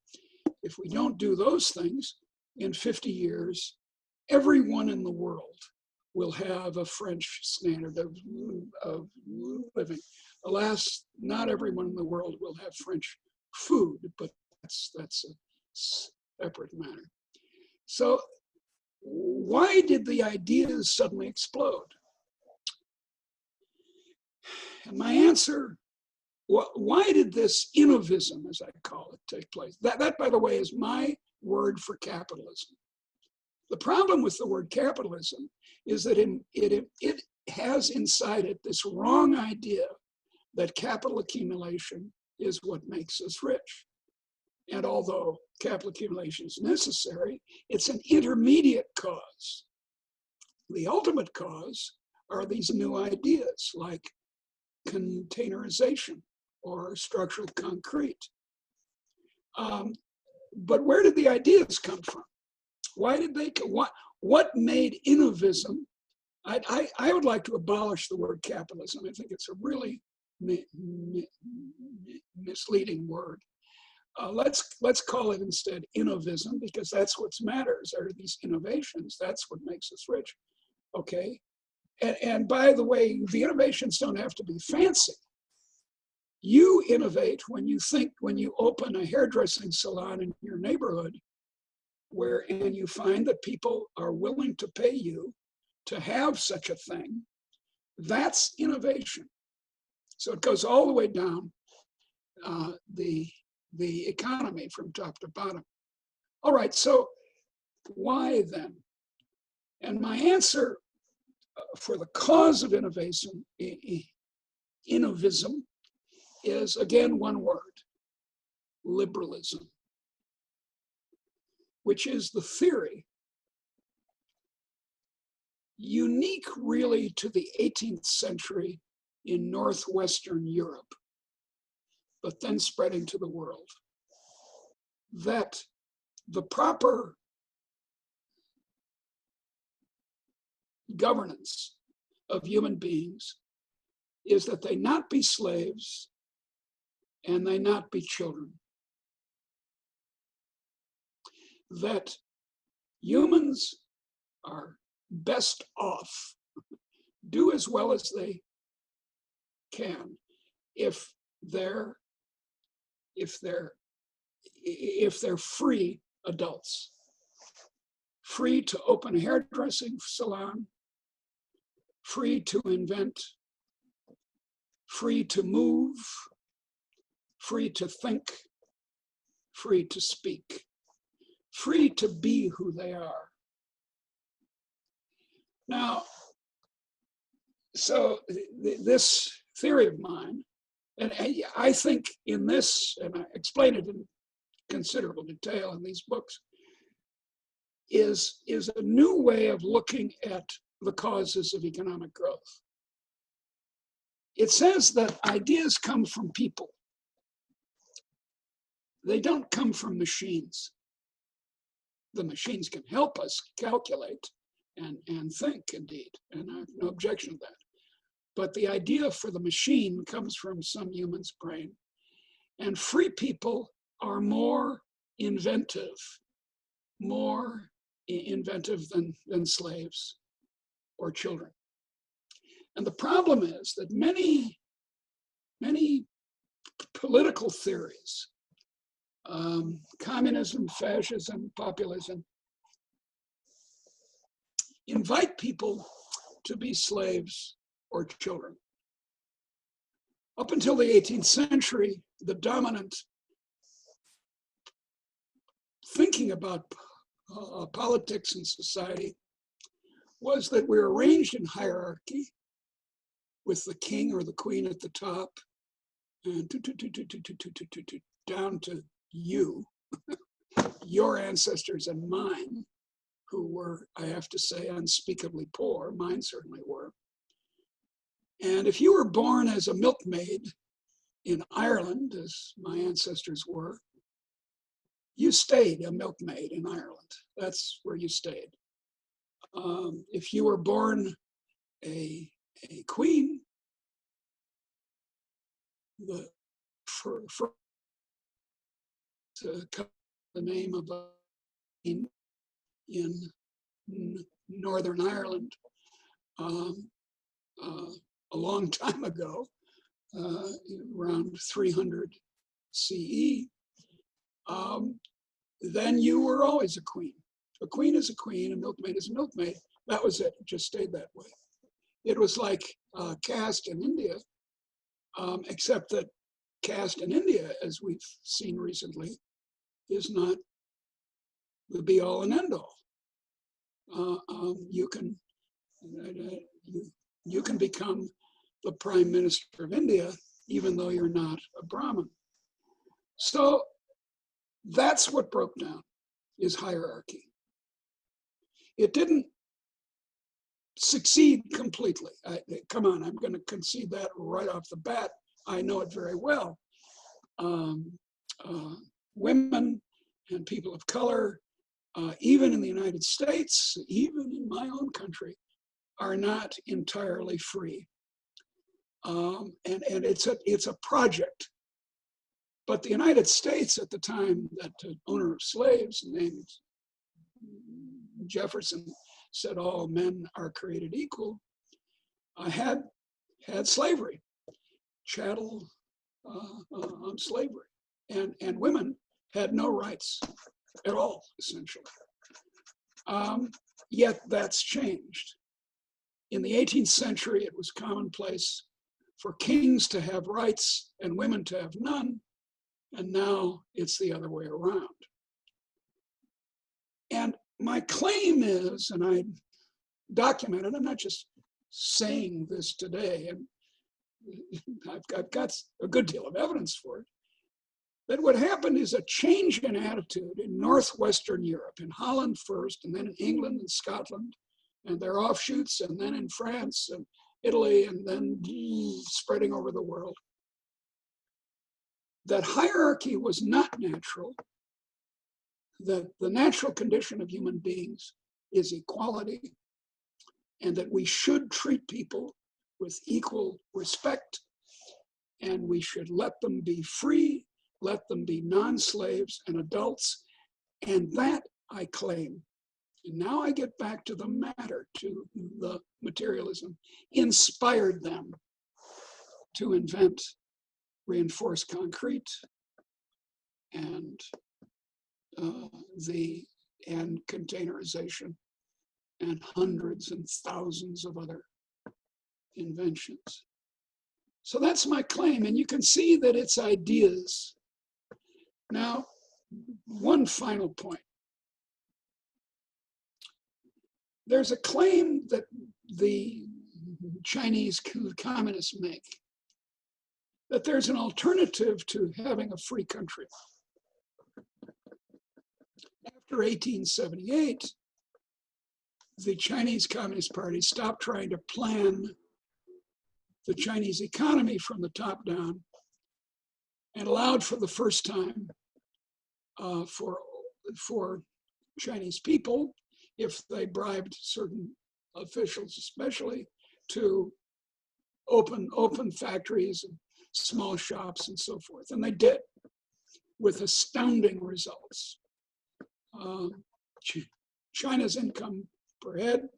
if we don't do those things, in 50 years, everyone in the world will have a French standard of living. Alas, not everyone in the world will have French food, but that's a separate matter. So why did the ideas suddenly explode? And my answer, why did this innovism, as I call it, take place? That, by the way, is my word for capitalism. The problem with the word capitalism is that it has inside it this wrong idea that capital accumulation is what makes us rich. And although capital accumulation is necessary, it's an intermediate cause. The ultimate cause are these new ideas like containerization or structural concrete. But where did the ideas come from? Why did they, what made innovism? I would like to abolish the word capitalism. I think it's a really misleading word. Let's call it instead innovism, because that's what matters, are these innovations. That's what makes us rich, okay? And by the way, the innovations don't have to be fancy. You innovate when you open a hairdressing salon in your neighborhood, and you find that people are willing to pay you to have such a thing. That's innovation. So it goes all the way down the economy from top to bottom. All right, so why then? And my answer for the cause of innovism is, again, one word: liberalism, which is the theory unique really to the 18th century in Northwestern Europe, but then spreading to the world, that the proper governance of human beings is that they not be slaves and they not be children. That humans are best off, do as well as they can if they're free adults, free to open a hairdressing salon, free to invent, free to move, free to think, free to speak, free to be who they are. Now, so this theory of mine, and I think in this, and I explain it in considerable detail in these books, is a new way of looking at the causes of economic growth. It says that ideas come from people. They don't come from machines. The machines can help us calculate and think, indeed, and I have no objection to that. But the idea for the machine comes from some human's brain. And free people are more inventive than slaves or children. And the problem is that many political theories, communism, fascism, populism, invite people to be slaves or children. Up until the 18th century, the dominant thinking about politics and society was that we're arranged in hierarchy with the king or the queen at the top and down to you, your ancestors and mine, who were, I have to say, unspeakably poor. Mine certainly were. And if you were born as a milkmaid in Ireland, as my ancestors were, you stayed a milkmaid in Ireland. That's where you stayed. If you were born a queen, the name of a queen in Northern Ireland a long time ago, around 300 CE, then you were always a queen. A queen is a queen, a milkmaid is a milkmaid. That was it, it just stayed that way. It was like caste in India, except that caste in India, as we've seen recently, is not the be-all and end-all. You can become the Prime Minister of India, even though you're not a Brahmin. So that's what broke down, is hierarchy. It didn't succeed completely. Come on, I'm going to concede that right off the bat. I know it very well. Women and people of color, even in the United States, even in my own country, are not entirely free. And it's a project. But the United States at the time, that owner of slaves named Jefferson said all men are created equal, had slavery, chattel slavery, and women had no rights at all, essentially. Yet that's changed. In the 18th century, it was commonplace for kings to have rights and women to have none, and now it's the other way around. And my claim is, and I documented, I'm not just saying this today, and I've got a good deal of evidence for it, that what happened is a change in attitude in Northwestern Europe, in Holland first, and then in England and Scotland, and their offshoots, and then in France and Italy, and then spreading over the world. That hierarchy was not natural, that the natural condition of human beings is equality, and that we should treat people with equal respect, and we should let them be free, let them be non-slaves and adults, and that I claim. And now I get back to the matter, to the materialism, inspired them to invent reinforced concrete and containerization and hundreds and thousands of other inventions. So that's my claim, and you can see that it's ideas. Now, one final point. There's a claim that the Chinese communists make, that there's an alternative to having a free country. After 1878, the Chinese Communist Party stopped trying to plan the Chinese economy from the top down and allowed for the first time for Chinese people, if they bribed certain officials especially, to open factories and small shops and so forth. And they did, with astounding results. China's income per head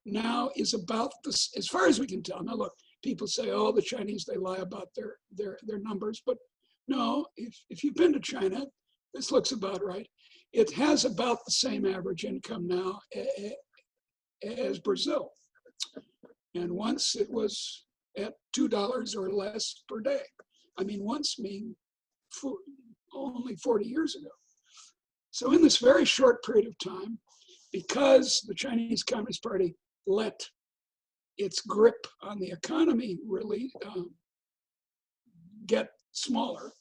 now is about this, as far as we can tell. Now look, people say, oh, the Chinese, they lie about their numbers, but no, if you've been to China, this looks about right. It has about the same average income now as Brazil. And once it was at $2 or less per day. I mean, once mean only 40 years ago. So in this very short period of time, because the Chinese Communist Party let its grip on the economy really get smaller,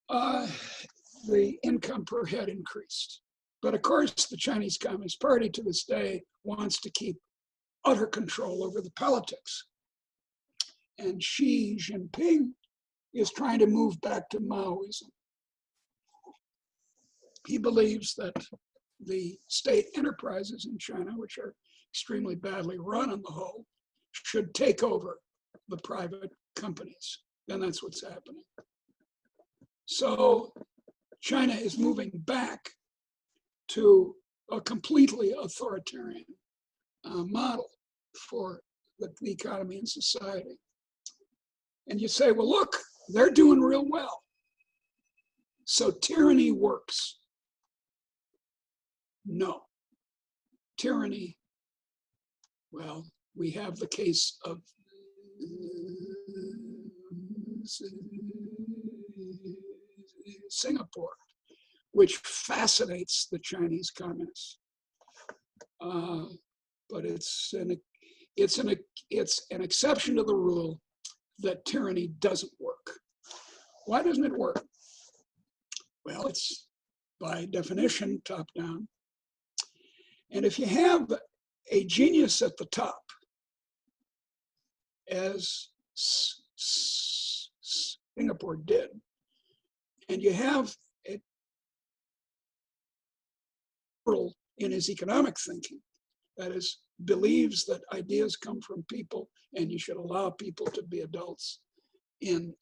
the income per head increased. But of course, the Chinese Communist Party to this day wants to keep utter control over the politics. And Xi Jinping is trying to move back to Maoism. He believes that the state enterprises in China, which are extremely badly run on the whole, should take over the private companies. And that's what's happening. So China is moving back to a completely authoritarian model for the economy and society. And you say, well, look, they're doing real well. So tyranny works. No. Tyranny, well, we have the case of Singapore, which fascinates the Chinese communists. But it's an exception to the rule that tyranny doesn't work. Why doesn't it work? Well, it's by definition top down. And if you have a genius at the top, as Singapore did, and you have a liberal in his economic thinking, that is, believes that ideas come from people and you should allow people to be adults and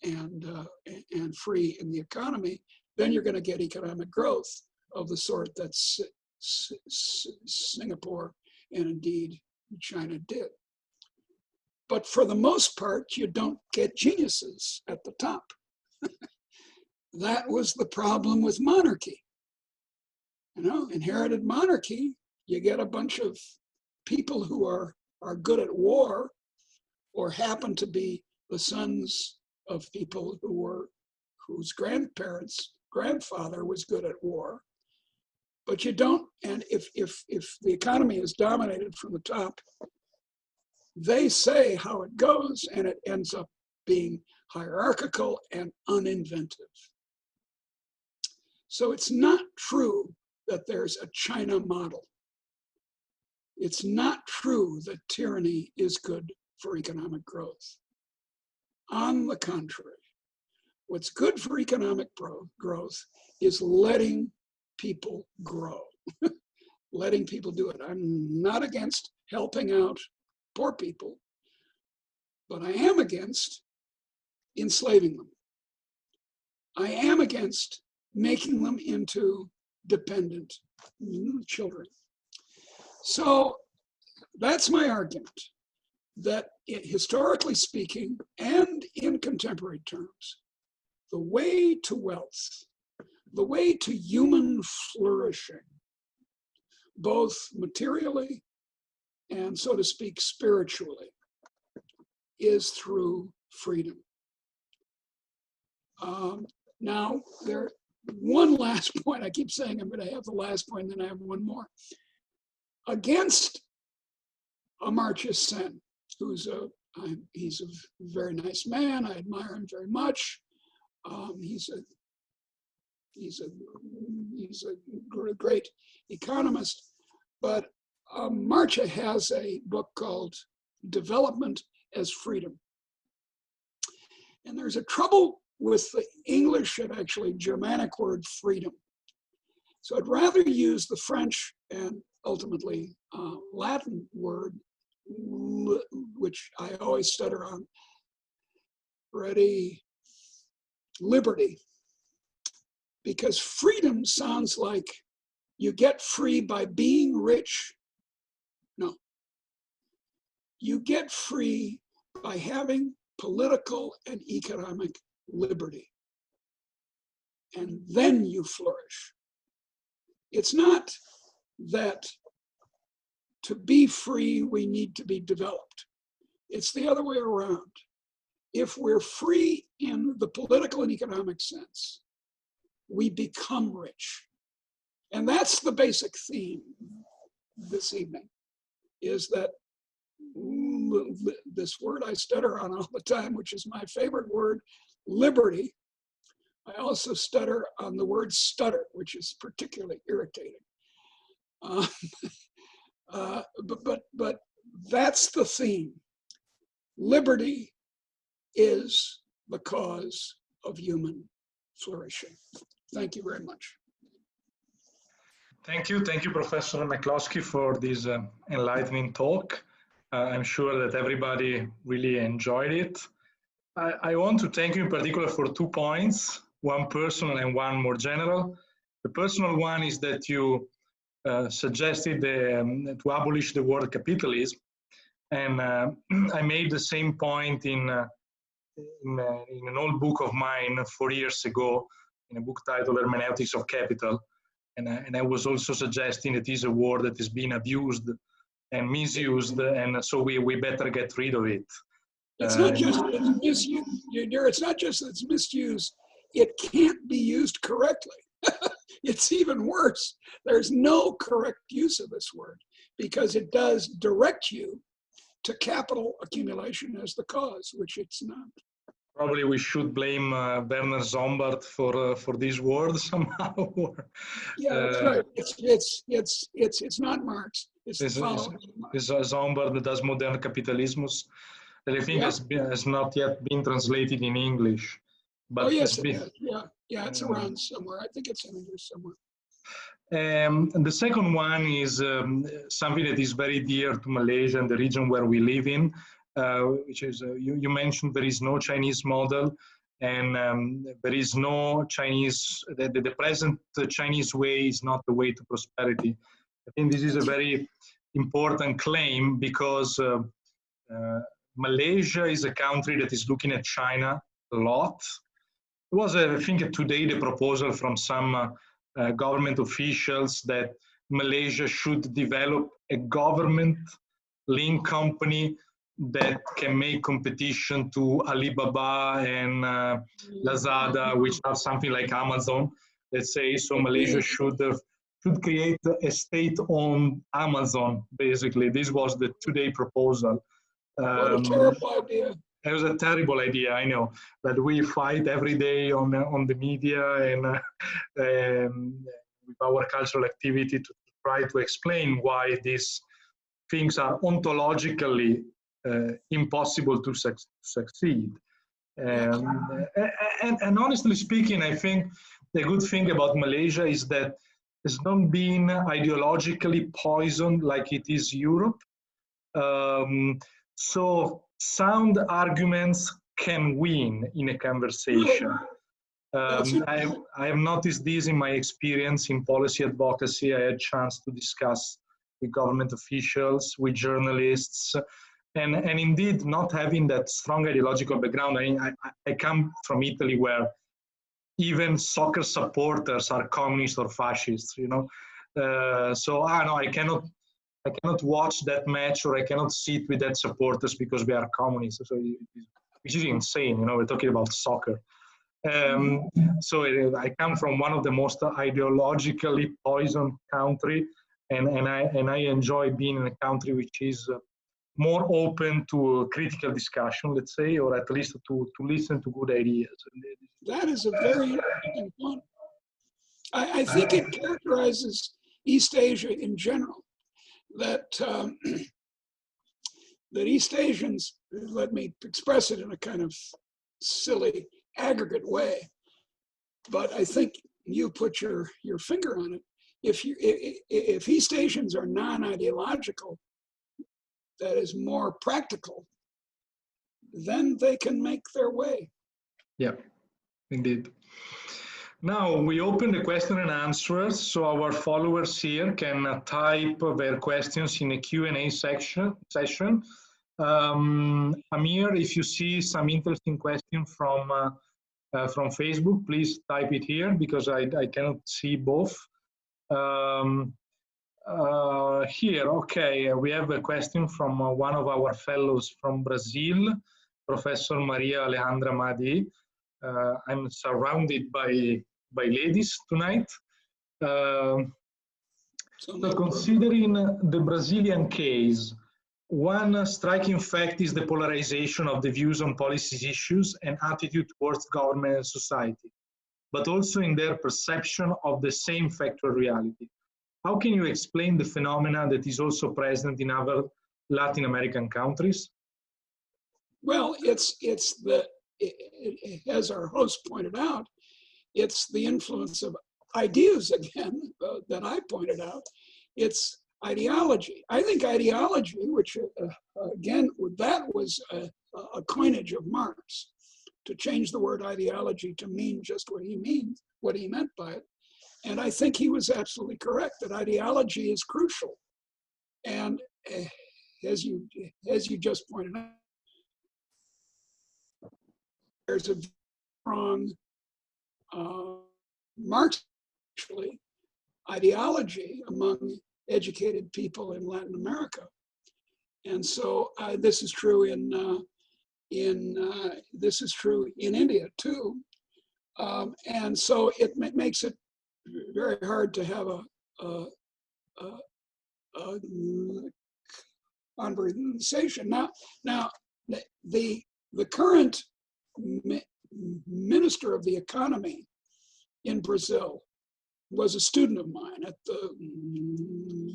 free in the economy, then you're going to get economic growth of the sort that Singapore and indeed China did. But for the most part, you don't get geniuses at the top. That was the problem with monarchy. You know, inherited monarchy, you get a bunch of people who are good at war or happen to be the sons of people whose grandfather was good at war. But you don't, and if the economy is dominated from the top, they say how it goes, and it ends up being hierarchical and uninventive. So it's not true that there's a China model. It's not true that tyranny is good for economic growth. On the contrary, what's good for economic growth is letting people grow, letting people do it. I'm not against helping out poor people, but I am against enslaving them. I am against making them into dependent children. So that's my argument, that historically speaking and in contemporary terms, the way to wealth, the way to human flourishing, both materially and, so to speak, spiritually, is through freedom. Now, one last point. I keep saying I'm going to have the last point, then I have one more. Against Amartya Sen, he's a very nice man. I admire him very much. He's a great economist. But Amartya has a book called Development as Freedom. And there's a trouble with the English and actually Germanic word freedom. So I'd rather use the French and ultimately Latin word, which I always stutter on. Ready? Liberty. Because freedom sounds like you get free by being rich. No. You get free by having political and economic liberty. And then you flourish. It's not that to be free, we need to be developed. It's the other way around. If we're free in the political and economic sense, we become rich. And that's the basic theme this evening, is that this word I stutter on all the time, which is my favorite word, liberty. I also stutter on the word stutter, which is particularly irritating. But that's the theme. Liberty is the cause of human flourishing. Thank you very much. Thank you, Professor McCloskey, for this enlightening talk. I'm sure that everybody really enjoyed it. I want to thank you in particular for 2 points, one personal and one more general. The personal one is that you suggested to abolish the word capitalism, and I made the same point in an old book of mine 4 years ago, in a book titled Hermeneutics of Capital, and I was also suggesting that it is a word that is being abused and misused, and so we better get rid of it. It's not just that it's misused. It's not just that it's misused. It can't be used correctly. It's even worse. There's no correct use of this word because it does direct you to capital accumulation as the cause, which it's not. Probably we should blame Werner Zombart for this word somehow. Yeah, that's right. It's not Marx. It's the following. It's Zombart that does modern capitalismus. That I think has not yet been translated in English. But yes, it is. Yeah, it's around somewhere. I think it's in English somewhere. And the second one is something that is very dear to Malaysia and the region where we live in, which is, you mentioned there is no Chinese model, and there is no Chinese, the present Chinese way is not the way to prosperity. I think this is a very important claim because Malaysia is a country that is looking at China a lot. There was, I think, today the proposal from some government officials that Malaysia should develop a government-linked company that can make competition to Alibaba and Lazada, which are something like Amazon, let's say. So Malaysia should create a state-owned Amazon, basically. This was the today proposal. What a terrible idea. It was a terrible idea, I know, but we fight every day on the media and with our cultural activity to try to explain why these things are ontologically impossible to succeed. And honestly speaking, I think the good thing about Malaysia is that it's not been ideologically poisoned like it is Europe. So sound arguments can win in a conversation. I have noticed this in my experience in policy advocacy. I had a chance to discuss with government officials, with journalists, and indeed not having that strong ideological background. I mean, I come from Italy where even soccer supporters are communist or fascists, you know. So no, I cannot watch that match, or I cannot sit with that supporters because we are communists. So which is insane, you know, we're talking about soccer. So I come from one of the most ideologically poisoned country, and I enjoy being in a country which is more open to critical discussion, let's say, or at least to listen to good ideas. That is a very interesting point. I think it characterizes East Asia in general. That East Asians, let me express it in a kind of silly, aggregate way, but I think you put your finger on it. If East Asians are non-ideological, that is more practical, then they can make their way. Yeah, indeed. Now we open the question and answers, so our followers here can type their questions in a Q&A session. Amir, if you see some interesting question from Facebook, please type it here because I cannot see both. Here, okay, we have a question from one of our fellows from Brazil, Professor Maria Alejandra Madi. I'm surrounded by ladies tonight. So considering the Brazilian case, one striking fact is the polarization of the views on policy issues and attitude towards government and society, but also in their perception of the same factual reality. How can you explain the phenomena that is also present in other Latin American countries? Well, as our host pointed out, it's the influence of ideas again that I pointed out. It's ideology. I think ideology, which again, that was a coinage of Marx, to change the word ideology to mean just what he meant by it. And I think he was absolutely correct that ideology is crucial. And as you just pointed out, there's a strong Marx actually ideology among educated people in Latin America, and so this is true in India too, and so it makes it very hard to have a conversation. Now the current minister of the economy in Brazil was a student of mine at the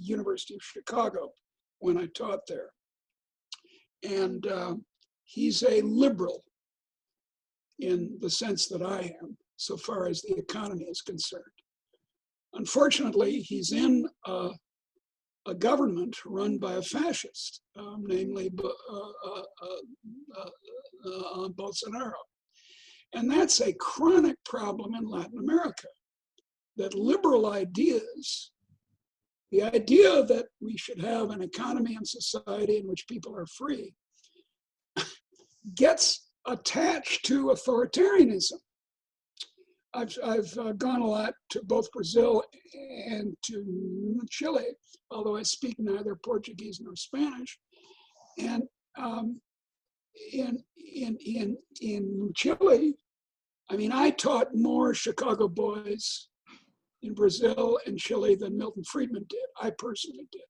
University of Chicago when I taught there. And he's a liberal in the sense that I am, so far as the economy is concerned. Unfortunately, he's in a government run by a fascist, namely Bolsonaro. And that's a chronic problem in Latin America, that liberal ideas, the idea that we should have an economy and society in which people are free, gets attached to authoritarianism. I've gone a lot to both Brazil and to Chile, although I speak neither Portuguese nor Spanish. And in Chile, I mean, I taught more Chicago boys in Brazil and Chile than Milton Friedman did. I personally did.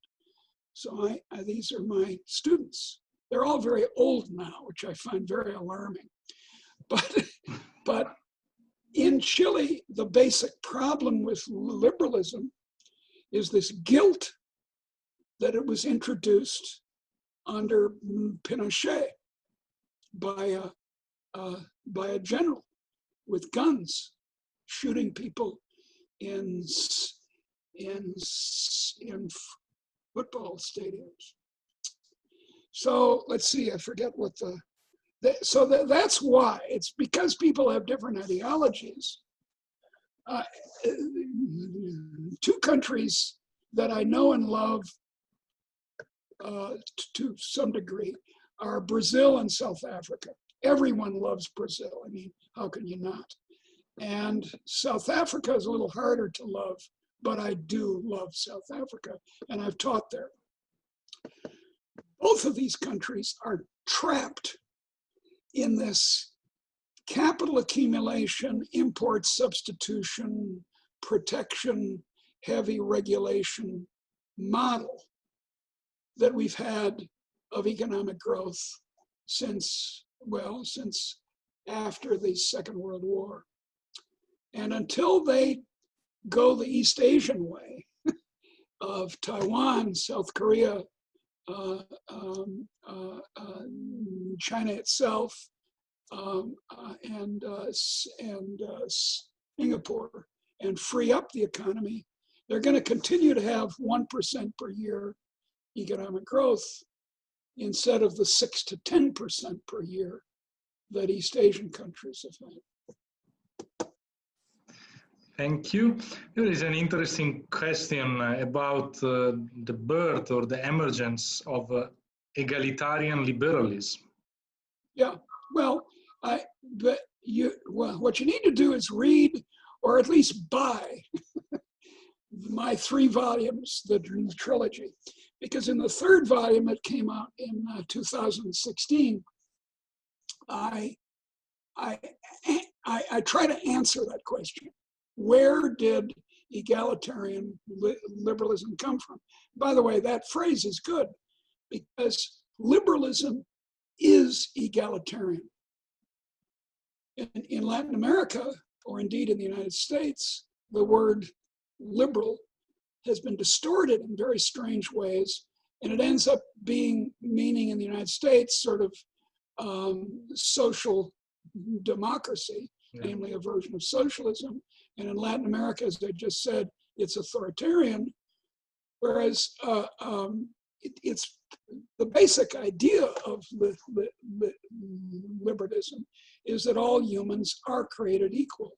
So these are my students. They're all very old now, which I find very alarming. But in Chile, the basic problem with liberalism is this guilt that it was introduced under Pinochet by a general with guns, shooting people in football stadiums. So let's see, I forget what that's why. It's because people have different ideologies. Two countries that I know and love to some degree are Brazil and South Africa. Everyone loves Brazil. I mean, how can you not? And South Africa is a little harder to love, but I do love South Africa, and I've taught there. Both of these countries are trapped in this capital accumulation, import substitution, protection, heavy regulation model that we've had of economic growth since after the Second World War. And until they go the East Asian way of Taiwan, South Korea, China itself, and Singapore, and free up the economy, they're going to continue to have 1% per year economic growth instead of the 6 to 10% per year that East Asian countries have had. Thank you. There is an interesting question about the birth or the emergence of egalitarian liberalism. Yeah, well, what you need to do is read, or at least buy, my 3 volumes, the trilogy, because in the 3rd volume that came out in 2016, I try to answer that question. Where did egalitarian liberalism come from? By the way, that phrase is good because liberalism is egalitarian. In Latin America, or indeed in the United States, the word liberal has been distorted in very strange ways, and it ends up meaning in the United States sort of social democracy, namely a version of socialism. And in Latin America, as I just said, it's authoritarian, whereas it's the basic idea of liberalism is that all humans are created equal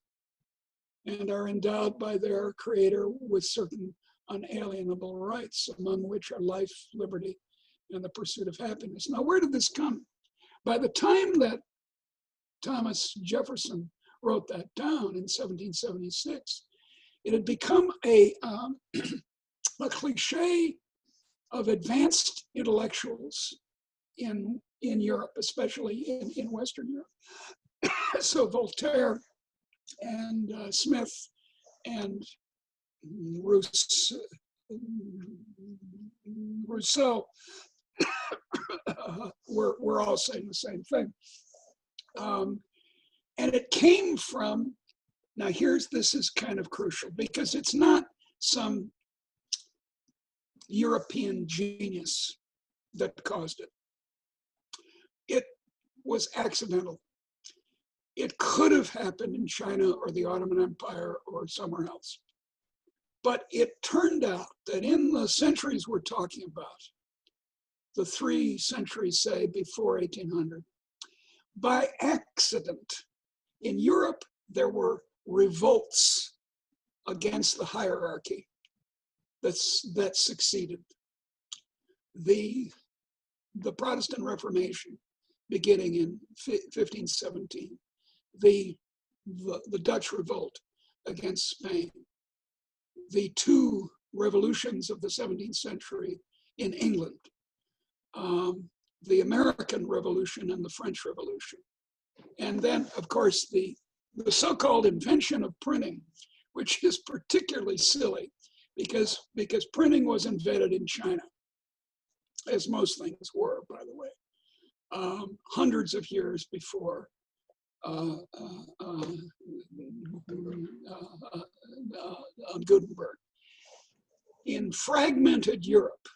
and are endowed by their creator with certain unalienable rights, among which are life, liberty, and the pursuit of happiness. Now, where did this come? By the time that Thomas Jefferson wrote that down in 1776, it had become a cliche of advanced intellectuals in Europe, especially in Western Europe. So Voltaire and Smith and Rousseau were all saying the same thing. And it came from, now this is kind of crucial because it's not some European genius that caused it. It was accidental. It could have happened in China or the Ottoman Empire or somewhere else. But it turned out that in the centuries we're talking about, the 3 centuries, say, before 1800, by accident, in Europe, there were revolts against the hierarchy that succeeded. The Protestant Reformation, beginning in 1517, the Dutch revolt against Spain, the 2 revolutions of the 17th century in England, the American Revolution and the French Revolution. And then, of course, the so-called invention of printing, which is particularly silly because printing was invented in China, as most things were, by the way, hundreds of years before Gutenberg. In fragmented Europe,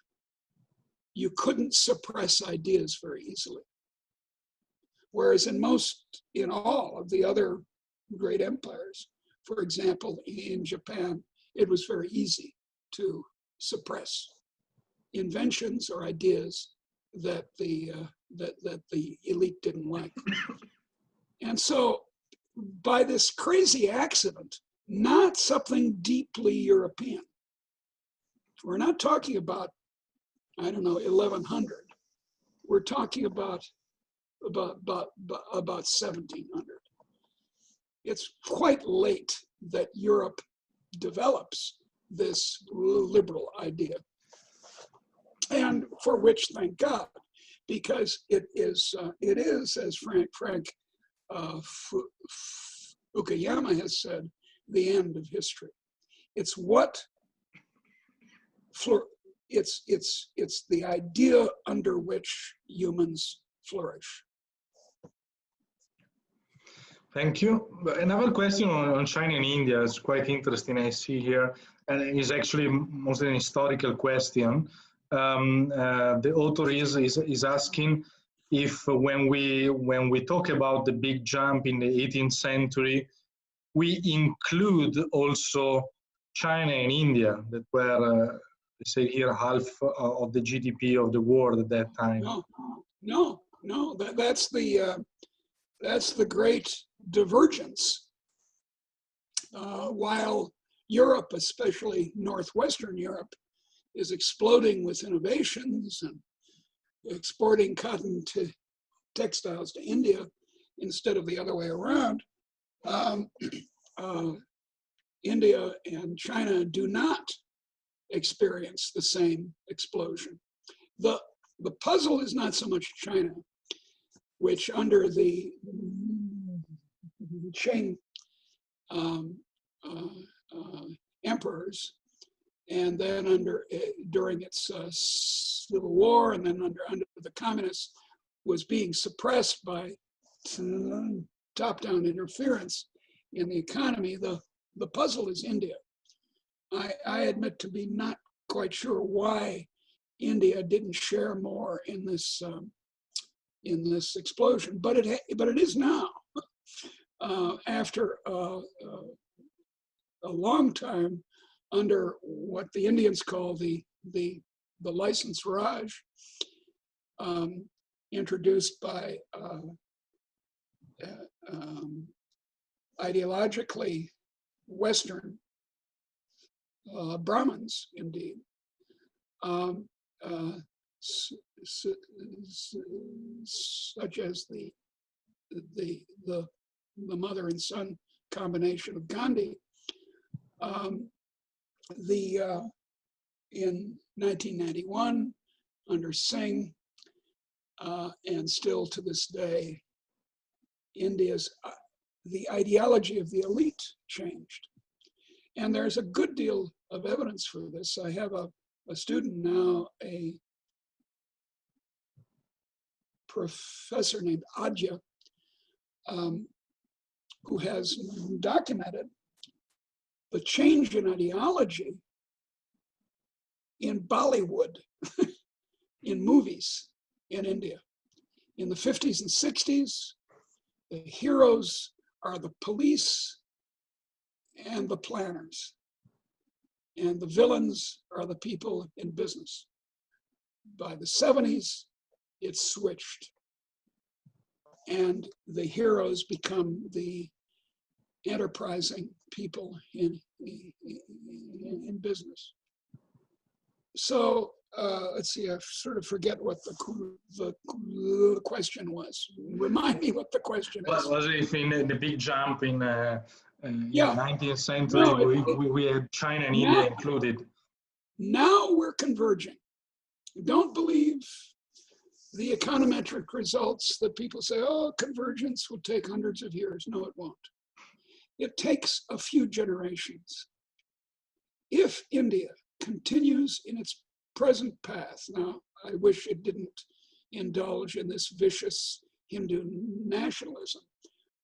you couldn't suppress ideas very easily. Whereas in all of the other great empires, for example, in Japan, it was very easy to suppress inventions or ideas that the elite didn't like. And so by this crazy accident, not something deeply European, we're not talking about, I don't know, 1100. We're talking about 1700. It's quite late that Europe develops this liberal idea, and for which, thank God, because it is, as Frank Fukuyama has said, the end of history. It's it's the idea under which humans flourish. Thank you. Another question on China and India is quite interesting, I see here, and is actually mostly an historical question. The author is asking if when we talk about the big jump in the 18th century, we include also China and India that were, let's say here, half of the GDP of the world at that time. No. That's the great divergence. While Europe, especially Northwestern Europe, is exploding with innovations and exporting cotton to textiles to India instead of the other way around, India and China do not experience the same explosion. The puzzle is not so much China, which under the Qing emperors, and then during its civil war, and then under the communists, was being suppressed by top-down interference in the economy. The puzzle is India. I admit to be not quite sure why India didn't share more in this in this explosion, but it is now. After a long time under what the Indians call the license Raj, introduced by ideologically Western Brahmins, indeed, such as the mother and son combination of Gandhi. In 1991, under Singh, and still to this day, India's the ideology of the elite changed. And there's a good deal of evidence for this. I have a student now, a professor named Adya, who has documented the change in ideology in Bollywood, in movies in India. In the 50s and 60s, the heroes are the police and the planners, and the villains are the people in business. By the 70s, it switched, and the heroes become the enterprising people in business. So let's see, I sort of forget what the question was. Remind me what the question is. Was it in the big jump in Yeah. 19th century? No, we had China and India included. Now we're converging. Don't believe the econometric results that people say, oh, convergence will take hundreds of years. No, it won't. It takes a few generations. If India continues in its present path, now I wish it didn't indulge in this vicious Hindu nationalism,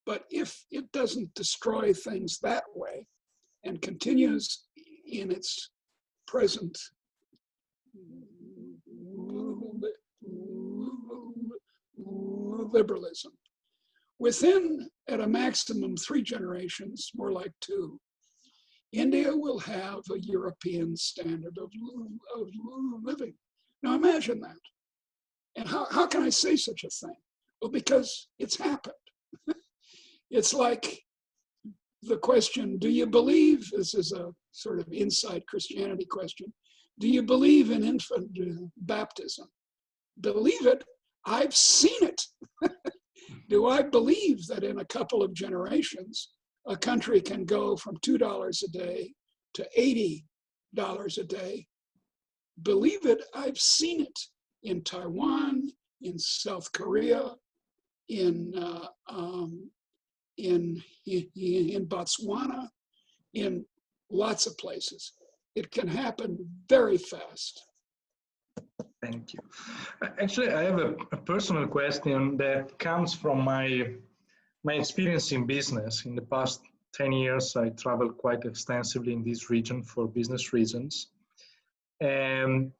but if it doesn't destroy things that way and continues in its present liberalism, within, at a maximum 3 generations, more like 2, India will have a European standard of living. Now imagine that. And how can I say such a thing? Well, because it's happened. It's like the question, do you believe, this is a sort of inside Christianity question, do you believe in infant baptism? Believe it, I've seen it. Do I believe that in a couple of generations, a country can go from $2 a day to $80 a day? Believe it, I've seen it in Taiwan, in South Korea, in Botswana, in lots of places. It can happen very fast. Thank you. Actually, I have a personal question that comes from my experience in business. In the past 10 years, I traveled quite extensively in this region for business reasons. And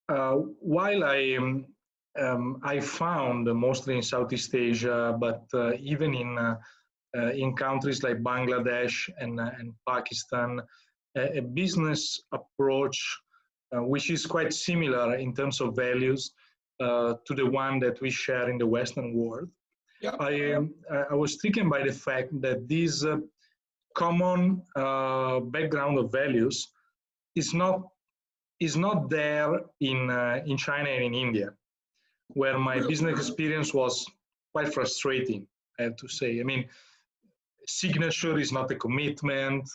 while I found, mostly in Southeast Asia, but even in countries like Bangladesh and Pakistan, a business approach which is quite similar in terms of values to the one that we share in the Western world. Yeah. I was stricken by the fact that this common background of values is not there in China and in India, where my business experience was quite frustrating, I have to say. I mean, signature is not a commitment,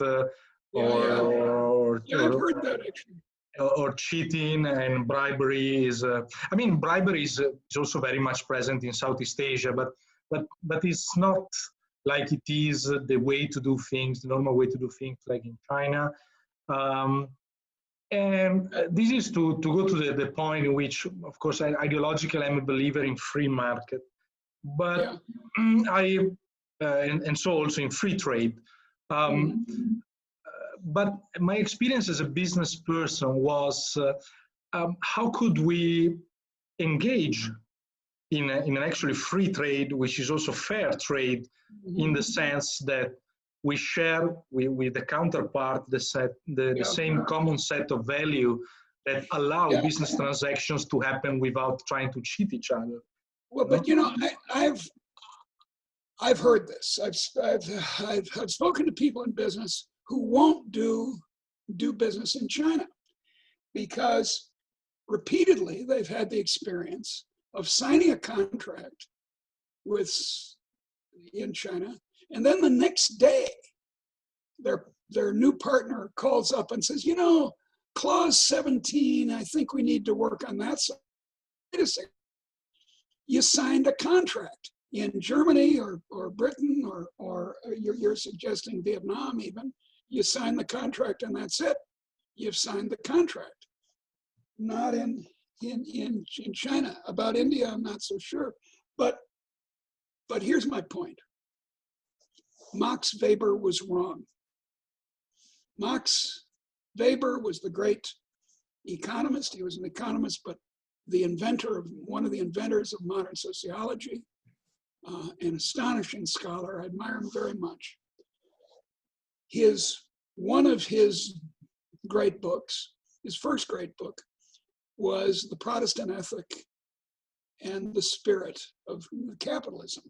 or I've heard that actually. Or cheating and bribery is. I mean, bribery is also very much present in Southeast Asia, but it's not like it is the way to do things, the normal way to do things, like in China. And this is to go to the point in which, of course, ideologically I'm a believer in free market, but and so also in free trade. But my experience as a business person was how could we engage in an actually free trade, which is also fair trade, in the sense that we share with the counterpart the same common set of value that allow business transactions to happen without trying to cheat each other. Well, but you know, I've heard this. I've spoken to people in business who won't do business in China because repeatedly they've had the experience of signing a contract in China, and then the next day their new partner calls up and says, you know, clause 17, I think we need to work on that. So wait a second. You signed a contract in Germany or Britain or you're suggesting Vietnam even. You signed the contract and that's it. You've signed the contract. Not in China. About India, I'm not so sure. But here's my point. Max Weber was wrong. Max Weber was the great economist. He was an economist, but one of the inventors of modern sociology, an astonishing scholar. I admire him very much. One of his great books, his first great book, was The Protestant Ethic and the Spirit of Capitalism.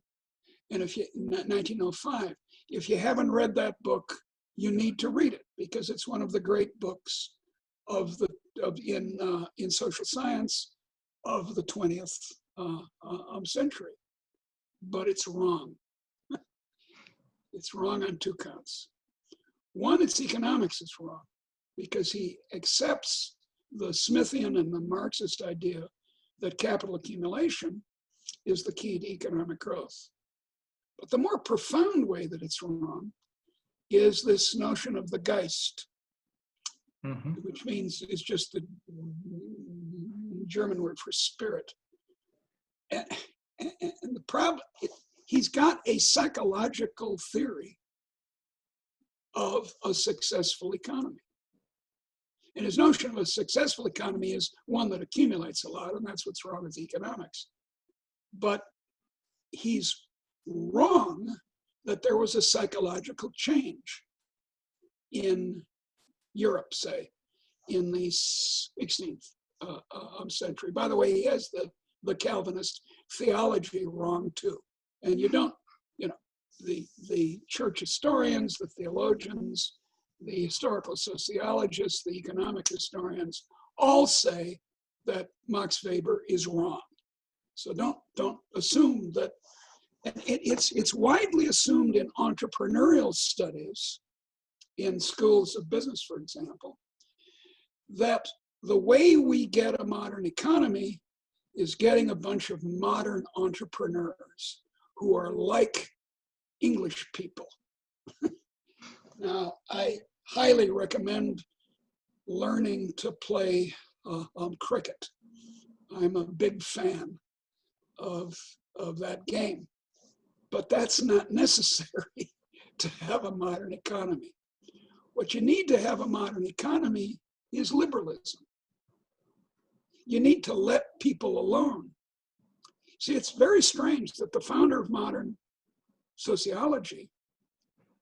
And 1905, if you haven't read that book, you need to read it because it's one of the great books in social science of the 20th century. But it's wrong. It's wrong on two counts. One, its economics is wrong because he accepts the Smithian and the Marxist idea that capital accumulation is the key to economic growth. But the more profound way that it's wrong is this notion of the Geist, which means it's just the German word for spirit. And the problem, he's got a psychological theory of a successful economy. And his notion of a successful economy is one that accumulates a lot, and that's what's wrong with economics. But he's wrong that there was a psychological change in Europe, say, in the 16th century. By the way, he has the Calvinist theology wrong too. And you don't, the church historians, the theologians, the historical sociologists, the economic historians all say that Max Weber is wrong. So don't assume that. And it's widely assumed in entrepreneurial studies, in schools of business, for example, that the way we get a modern economy is getting a bunch of modern entrepreneurs who are like English people. Now, I highly recommend learning to play cricket. I'm a big fan of that game, but that's not necessary to have a modern economy. What you need to have a modern economy is liberalism. You need to let people alone. See, it's very strange that the founder of modern sociology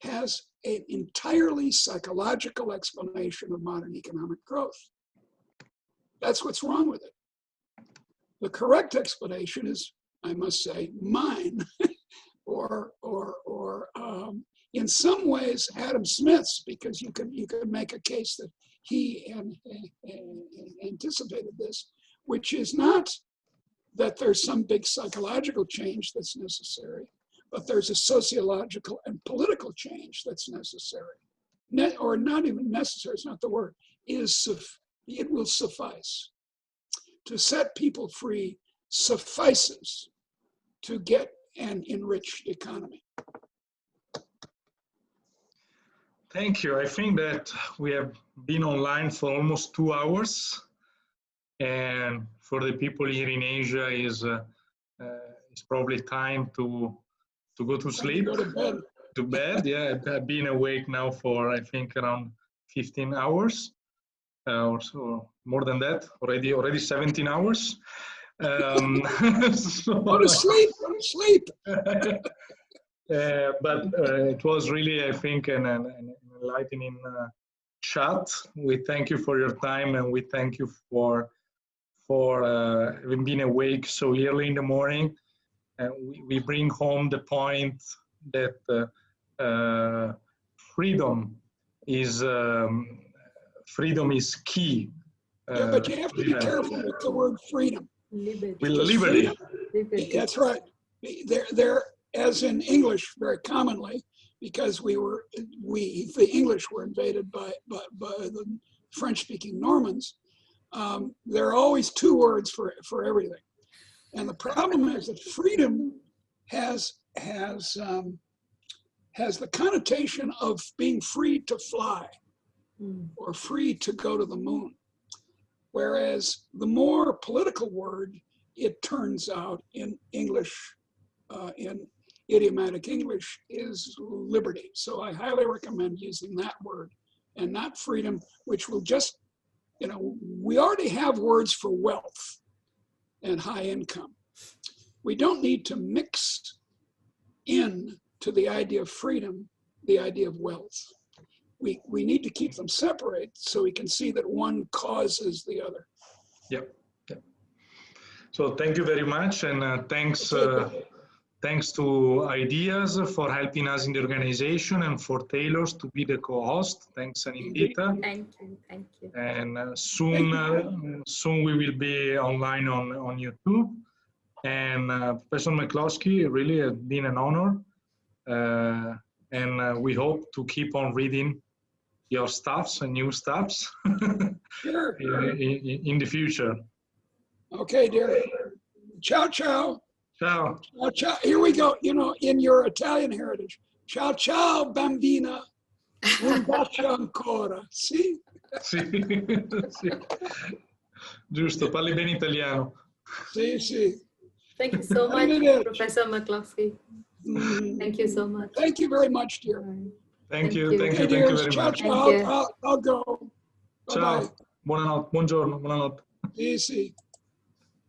has an entirely psychological explanation of modern economic growth. That's what's wrong with it. The correct explanation is, I must say, mine, or in some ways Adam Smith's, because you can make a case that he anticipated this, which is not that there's some big psychological change that's necessary, but there's a sociological and political change that's necessary. Or not even necessary, it's not the word, it will suffice. To set people free suffices to get an enriched economy. Thank you. I think that we have been online for almost 2 hours. And for the people here in Asia, it's probably time to go to sleep. Go to bed. To bed, yeah. I've been awake now for, I think, around 15 hours or so, more than that, already 17 hours. So, go to sleep, go to sleep. But it was really, I think, an enlightening chat. We thank you for your time, and we thank you for having been awake so early in the morning. And we bring home the point that freedom is key. Yeah, but you have to be careful with the word freedom. Liberty. With liberty. Liberty. That's right. There, as in English, very commonly, because the English were invaded by the French-speaking Normans. There are always two words for everything, and the problem is that freedom has the connotation of being free to fly or free to go to the moon, whereas the more political word, it turns out in English, in idiomatic English, is liberty. So I highly recommend using that word and not freedom, which will just, we already have words for wealth and high income. We don't need to mix in to the idea of freedom, the idea of wealth. We need to keep them separate so we can see that one causes the other. Yep. So thank you very much, and thanks to Ideas for helping us in the organization, and for Taylors to be the co-host. Thanks, Anindita. Thank you. And soon we will be online on YouTube. And Professor McCloskey, really has been an honor. And we hope to keep on reading your stuffs and new stuffs Sure. in the future. Okay, dear. Ciao, ciao. Ciao. Ciao, ciao. Here we go. In your Italian heritage. Ciao, ciao, bambina. Un bacio ancora. See? Sì. Sì. Giusto, parli bene italiano. Sì. Thank you so much, Professor McCloskey. Thank you so much. Thank you very much, dear. Thank you Okay, very ciao, much. ciao. I'll go. Ciao. Bye-bye. Buonanotte, buongiorno, buonanotte. Sì.